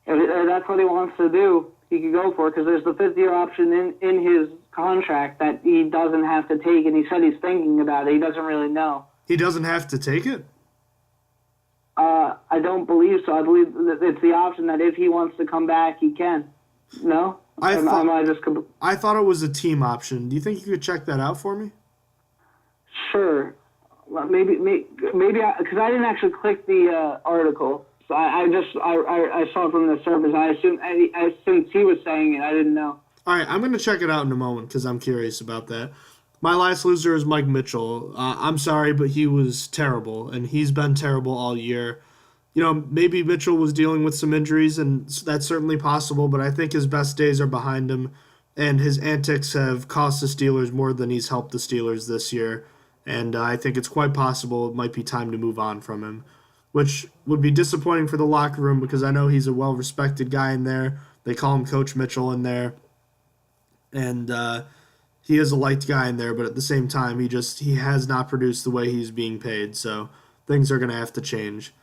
if that's what he wants to do, he could go for it, because there's the fifth-year option in his contract that he doesn't have to take, and he said he's thinking about it. He doesn't really know. He doesn't have to take it? I don't believe so. I believe that it's the option that if he wants to come back, he can. No? I thought it was a team option. Do you think you could check that out for me? Sure. Well, maybe because I didn't actually click the article. So I saw it from the surface. I assumed he was saying it. I didn't know. All right, I'm going to check it out in a moment because I'm curious about that. My last loser is Mike Mitchell. I'm sorry, but he was terrible, and he's been terrible all year. You know, maybe Mitchell was dealing with some injuries, and that's certainly possible, but I think his best days are behind him, and his antics have cost the Steelers more than he's helped the Steelers this year, and I think it's quite possible it might be time to move on from him, which would be disappointing for the locker room because I know he's a well-respected guy in there. They call him Coach Mitchell in there, and he is a liked guy in there, but at the same time, he has not produced the way he's being paid, so things are going to have to change.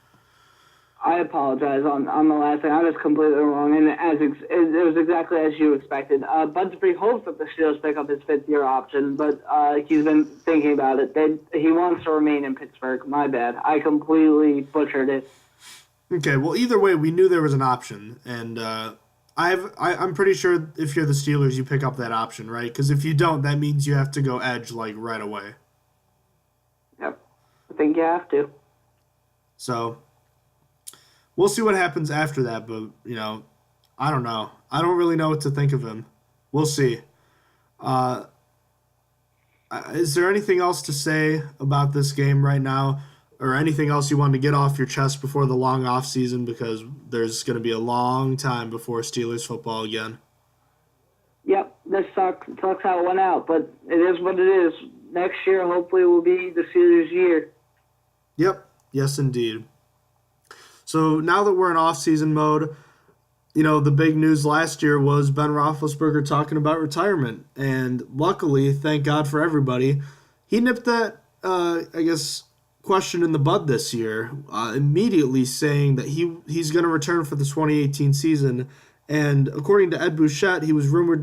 I apologize on the last thing. I was completely wrong, and it was exactly as you expected. Bud Dupree hopes that the Steelers pick up his fifth-year option, but he's been thinking about it. He wants to remain in Pittsburgh. My bad. I completely butchered it. Okay, well, either way, we knew there was an option, and I'm pretty sure if you're the Steelers, you pick up that option, right? Because if you don't, that means you have to go edge, right away. Yep. I think you have to. So we'll see what happens after that, but, I don't know. I don't really know what to think of him. We'll see. Is there anything else to say about this game right now, or anything else you want to get off your chest before the long off season? Because there's going to be a long time before Steelers football again. Yep, this sucks. It sucks how it went out, but it is what it is. Next year, hopefully, will be the Steelers' year. Yep. Yes, indeed. So now that we're in off-season mode, the big news last year was Ben Roethlisberger talking about retirement. And luckily, thank God for everybody, he nipped that, question in the bud this year, immediately saying that he's going to return for the 2018 season. And according to Ed Bouchette, he was rumored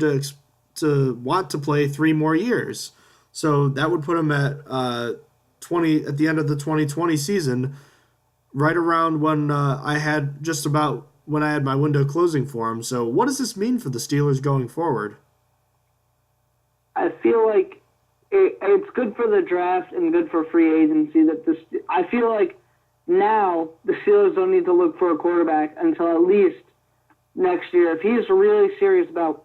to want to play 3 more years. So that would put him at at the end of the 2020 season, right around when I had my window closing for him. So what does this mean for the Steelers going forward? I feel like it's good for the draft and good for free agency. I feel like now the Steelers don't need to look for a quarterback until at least next year. If he's really serious about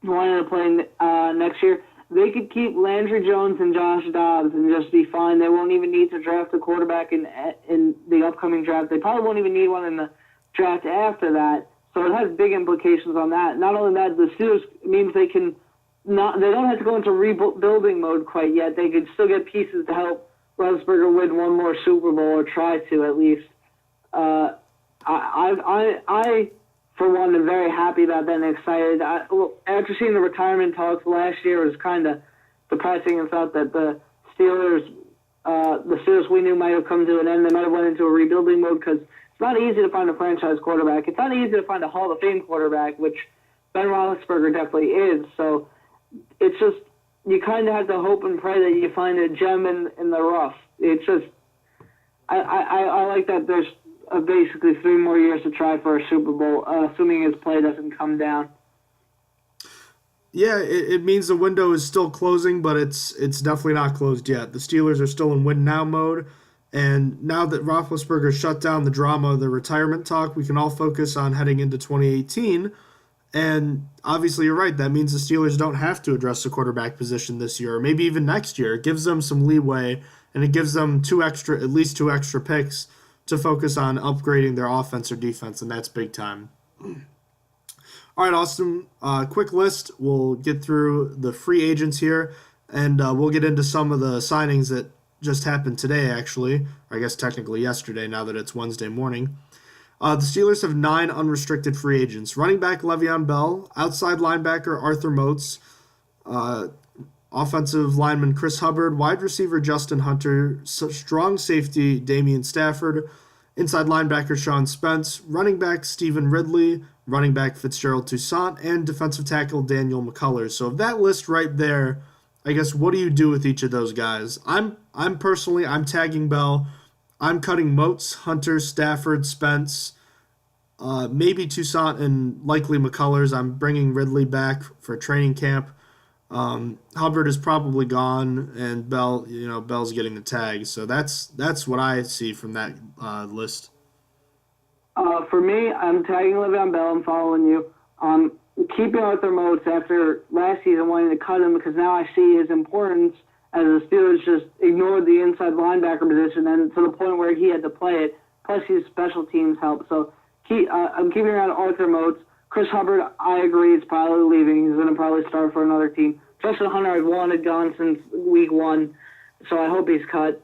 wanting to play next year, they could keep Landry Jones and Josh Dobbs and just be fine. They won't even need to draft a quarterback in the upcoming draft. They probably won't even need one in the draft after that. So it has big implications on that. Not only that, the Steelers means they don't have to go into rebuilding mode quite yet. They could still get pieces to help Roethlisberger win one more Super Bowl, or try to at least. I for one, am very happy about that and excited. After seeing the retirement talks last year, it was kind of depressing and felt that the Steelers we knew might have come to an end. They might have went into a rebuilding mode because it's not easy to find a franchise quarterback. It's not easy to find a Hall of Fame quarterback, which Ben Roethlisberger definitely is. So it's just, you kind of have to hope and pray that you find a gem in the rough. It's just, I like that there's basically 3 more years to try for a Super Bowl, assuming his play doesn't come down. Yeah, it means the window is still closing, but it's definitely not closed yet. The Steelers are still in win now mode, and now that Roethlisberger shut down the drama of the retirement talk, we can all focus on heading into 2018. And obviously, you're right. That means the Steelers don't have to address the quarterback position this year, or maybe even next year. It gives them some leeway, and it gives them at least two extra picks to focus on upgrading their offense or defense, and that's big time. All right, Austin, quick list. We'll get through the free agents here, and we'll get into some of the signings that just happened today, actually. Or I guess technically yesterday, now that it's Wednesday morning. The Steelers have 9 unrestricted free agents. Running back Le'Veon Bell, outside linebacker Arthur Moats, offensive lineman Chris Hubbard, wide receiver Justin Hunter, strong safety Damian Stafford, inside linebacker Sean Spence, running back Stephen Ridley, running back Fitzgerald Toussaint, and defensive tackle Daniel McCullers. So of that list right there, I guess what do you do with each of those guys? I'm personally tagging Bell. I'm cutting Moats, Hunter, Stafford, Spence, maybe Toussaint, and likely McCullers. I'm bringing Ridley back for training camp. Hubbard is probably gone, and Bell's getting the tag. So that's what I see from that list. For me, I'm tagging Le'Veon Bell. I'm following you. Keeping Arthur Moats after last season wanting to cut him because now I see his importance as the Steelers just ignored the inside linebacker position and to the point where he had to play it. Plus, his special teams help. So I'm keeping around Arthur Moats. Chris Hubbard, I agree, is probably leaving. He's going to probably start for another team. Justin Hunter, I've wanted gone since week 1, so I hope he's cut.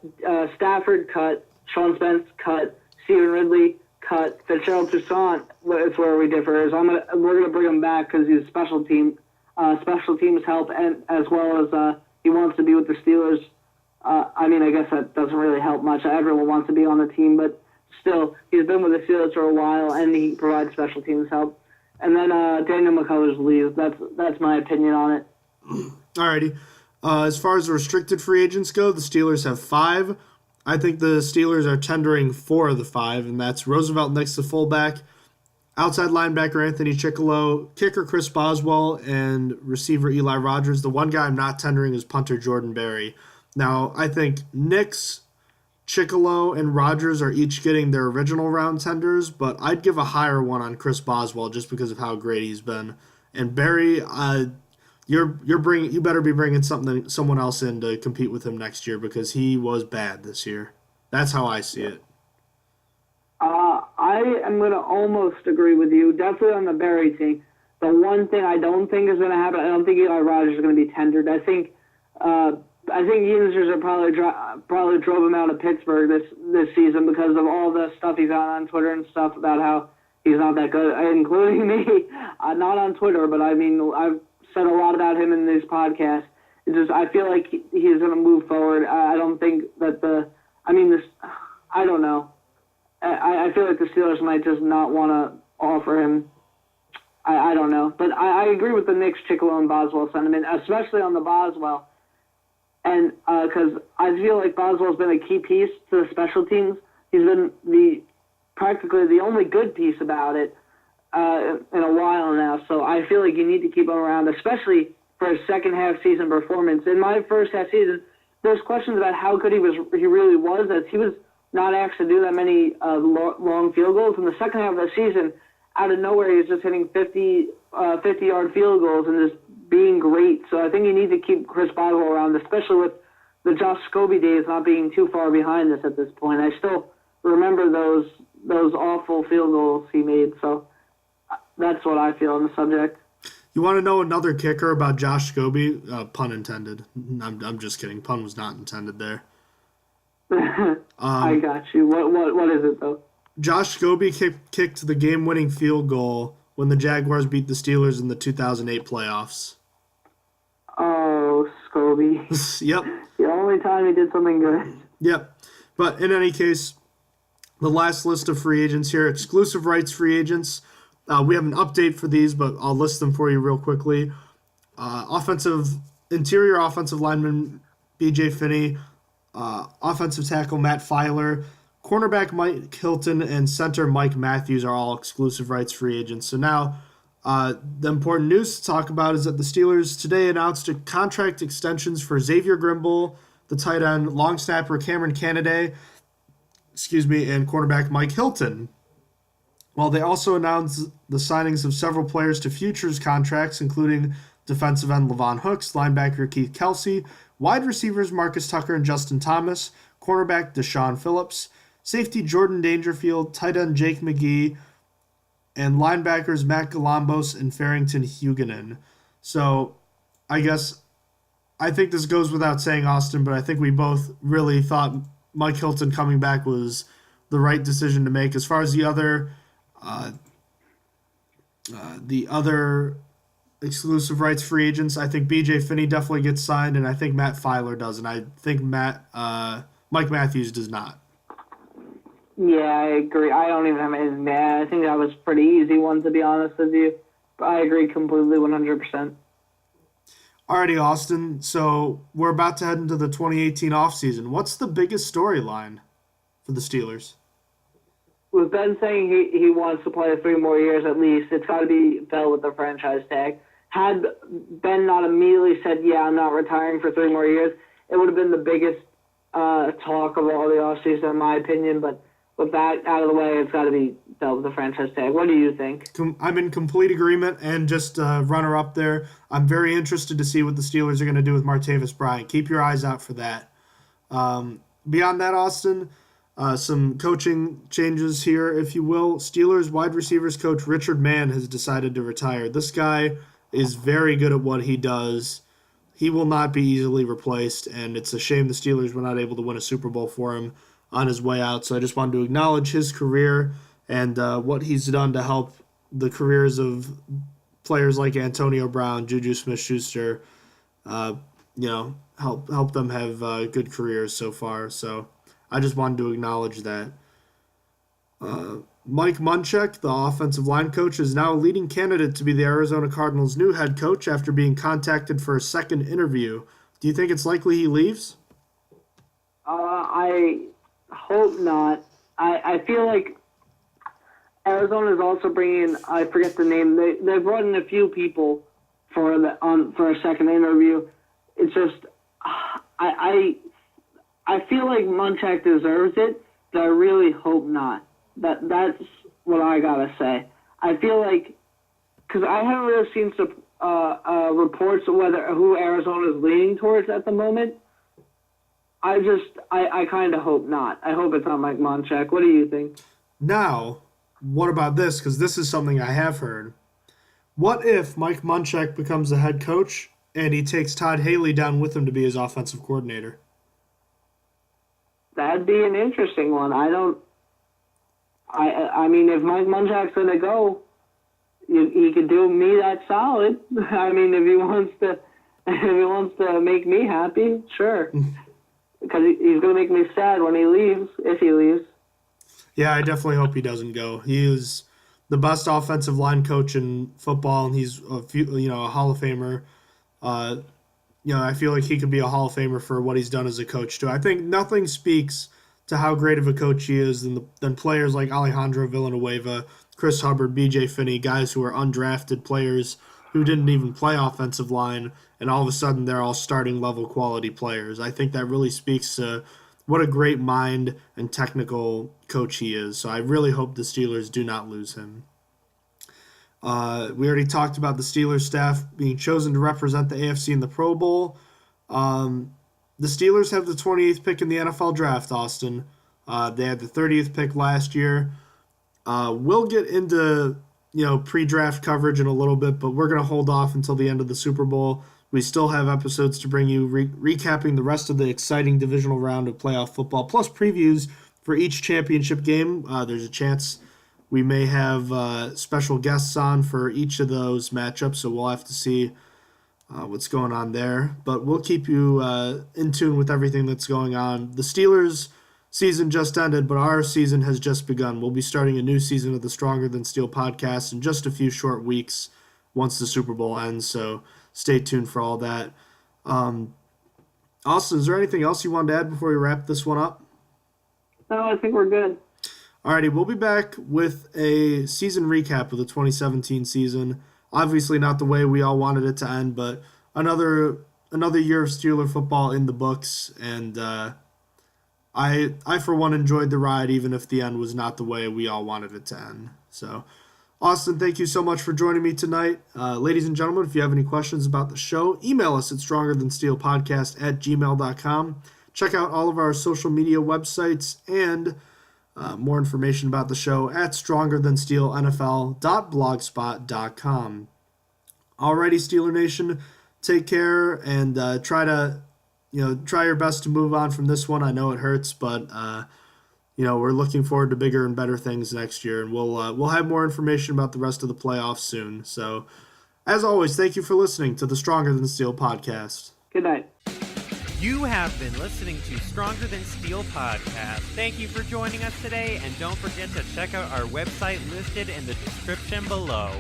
Stafford, cut. Sean Spence, cut. Stephen Ridley, cut. Fitzgerald Toussaint, it's where we differ. We're going to bring him back because he's special teams help, and as well as he wants to be with the Steelers. I guess that doesn't really help much. Everyone wants to be on the team, but still, he's been with the Steelers for a while, and he provides special teams help. And then Daniel McCullers leaves. That's my opinion on it. Alrighty. As far as the restricted free agents go, the Steelers have 5. I think the Steelers are tendering 4 of the 5, and that's Roosevelt next to fullback, outside linebacker Anthony Chickillo, kicker Chris Boswell, and receiver Eli Rogers. The one guy I'm not tendering is punter Jordan Berry. Now, I think Nix, Chickillo, and Rogers are each getting their original round tenders, but I'd give a higher one on Chris Boswell just because of how great he's been. And Berry, you better be bringing someone else in to compete with him next year because he was bad this year. That's how I see it. I am going to almost agree with you. Definitely on the Berry thing. The one thing I don't think is going to happen, I don't think Eli Rogers is going to be tendered. I think users are probably drove him out of Pittsburgh this season because of all the stuff he's on Twitter and stuff about how he's not that good, including me. Not on Twitter, but I've said a lot about him in this podcast. It's just I feel like he's going to move forward. I don't think that I don't know. I feel like the Steelers might just not want to offer him. I don't know. But I agree with the Nix, Chickillo, and Boswell sentiment, especially on the Boswell. And because I feel like Boswell's been a key piece to the special teams. He's been practically the only good piece about it in a while now. So I feel like you need to keep him around, especially for his second half season performance. In my first half season, there's questions about how good he really was, as he was not asked to do that many long field goals. In the second half of the season, out of nowhere, he was just hitting 50-yard field goals and just being great. So I think you need to keep Chris Boswell around, especially with the Josh Scobie days not being too far behind us at this point. I still remember those awful field goals he made. So that's what I feel on the subject. You want to know another kicker about Josh Scobie? Pun intended. I'm just kidding. Pun was not intended there. I got you. What is it, though? Josh Scobie kicked the game-winning field goal when the Jaguars beat the Steelers in the 2008 playoffs. Oh, Scobie. Yep. The only time he did something good. Yep. But in any case, the last list of free agents here, exclusive rights free agents. We have an update for these, but I'll list them for you real quickly. Interior offensive lineman B.J. Finney, offensive tackle Matt Filer, cornerback Mike Hilton, and center Mike Matthews are all exclusive rights free agents. So now the important news to talk about is that the Steelers today announced contract extensions for Xavier Grimble, the tight end, long snapper Cameron Canaday, and cornerback Mike Hilton. While they also announced the signings of several players to futures contracts, including defensive end Levon Hooks, linebacker Keith Kelsey, wide receivers Marcus Tucker and Justin Thomas, cornerback Deshaun Phillips, safety Jordan Dangerfield, tight end Jake McGee, and linebackers Matt Galambos and Farrington Huguenin. So I think this goes without saying, Austin, but I think we both really thought Mike Hilton coming back was the right decision to make. As far as the other exclusive rights free agents, I think B.J. Finney definitely gets signed, and I think Matt Filer does, and I think Mike Matthews does not. Yeah, I agree. I don't even have anything to add. I think that was a pretty easy one, to be honest with you. I agree completely, 100%. Alrighty, Austin. So we're about to head into the 2018 offseason. What's the biggest storyline? for the Steelers? With Ben saying he wants to play 3 more years at least, it's got to be filled with the franchise tag. Had Ben not immediately said, yeah, I'm not retiring for 3 more years, it would have been the biggest talk of all the offseason, in my opinion. But with that out of the way, it's got to be filled with the franchise tag. What do you think? I'm in complete agreement, and just runner-up there, I'm very interested to see what the Steelers are going to do with Martavis Bryant. Keep your eyes out for that. Beyond that, Austin, some coaching changes here, if you will. Steelers wide receivers coach Richard Mann has decided to retire. This guy is very good at what he does. He will not be easily replaced, and it's a shame the Steelers were not able to win a Super Bowl for him on his way out. So I just wanted to acknowledge his career and what he's done to help the careers of players like Antonio Brown, Juju Smith-Schuster, help them have good careers so far. So I just wanted to acknowledge that. Mike Munchak, the offensive line coach, is now a leading candidate to be the Arizona Cardinals' new head coach after being contacted for a second interview. Do you think it's likely he leaves? I hope not. I feel like Arizona is also bringing in, I forget the name, they brought in a few people for a second interview. It's just, I feel like Munchak deserves it, but I really hope not. That's what I gotta say. I feel like, because I haven't really seen some reports of who Arizona is leaning towards at the moment. I kind of hope not. I hope it's not Mike Munchak. What do you think? Now, what about this? Because this is something I have heard. What if Mike Munchak becomes the head coach and he takes Todd Haley down with him to be his offensive coordinator? That'd be an interesting one. I mean, if Mike Munchak's going to go, he could do me that solid. I mean, if he wants to make me happy, sure. Because he's going to make me sad when he leaves, if he leaves. Yeah, I definitely hope he doesn't go. He is the best offensive line coach in football, and he's a Hall of Famer. I feel like he could be a Hall of Famer for what he's done as a coach too. I think nothing speaks to how great of a coach he is than players like Alejandro Villanueva, Chris Hubbard, B.J. Finney, guys who are undrafted players who didn't even play offensive line, and all of a sudden they're all starting level quality players. I think that really speaks to what a great mind and technical coach he is. So I really hope the Steelers do not lose him. We already talked about the Steelers staff being chosen to represent the AFC in the Pro Bowl. The Steelers have the 28th pick in the NFL draft, Austin. They had the 30th pick last year. We'll get into pre-draft coverage in a little bit, but we're going to hold off until the end of the Super Bowl. We still have episodes to bring you recapping the rest of the exciting divisional round of playoff football, plus previews for each championship game. There's a chance we may have special guests on for each of those matchups, so we'll have to see what's going on there. But we'll keep you in tune with everything that's going on. The Steelers' season just ended, but our season has just begun. We'll be starting a new season of the Stronger Than Steel podcast in just a few short weeks once the Super Bowl ends, so stay tuned for all that. Austin, is there anything else you wanted to add before we wrap this one up? No, I think we're good. Alrighty, we'll be back with a season recap of the 2017 season. Obviously not the way we all wanted it to end, but another year of Steeler football in the books, and I for one enjoyed the ride, even if the end was not the way we all wanted it to end. So, Austin, thank you so much for joining me tonight. Ladies and gentlemen, if you have any questions about the show, email us at strongerthansteelpodcast@gmail.com. Check out all of our social media websites and more information about the show at strongerthansteelnfl.blogspot.com. Alrighty, Steeler Nation, take care and try your best to move on from this one. I know it hurts, but we're looking forward to bigger and better things next year, and we'll have more information about the rest of the playoffs soon. So, as always, thank you for listening to the Stronger Than Steel podcast. Good night. You have been listening to Stronger Than Steel podcast. Thank you for joining us today, and don't forget to check out our website listed in the description below.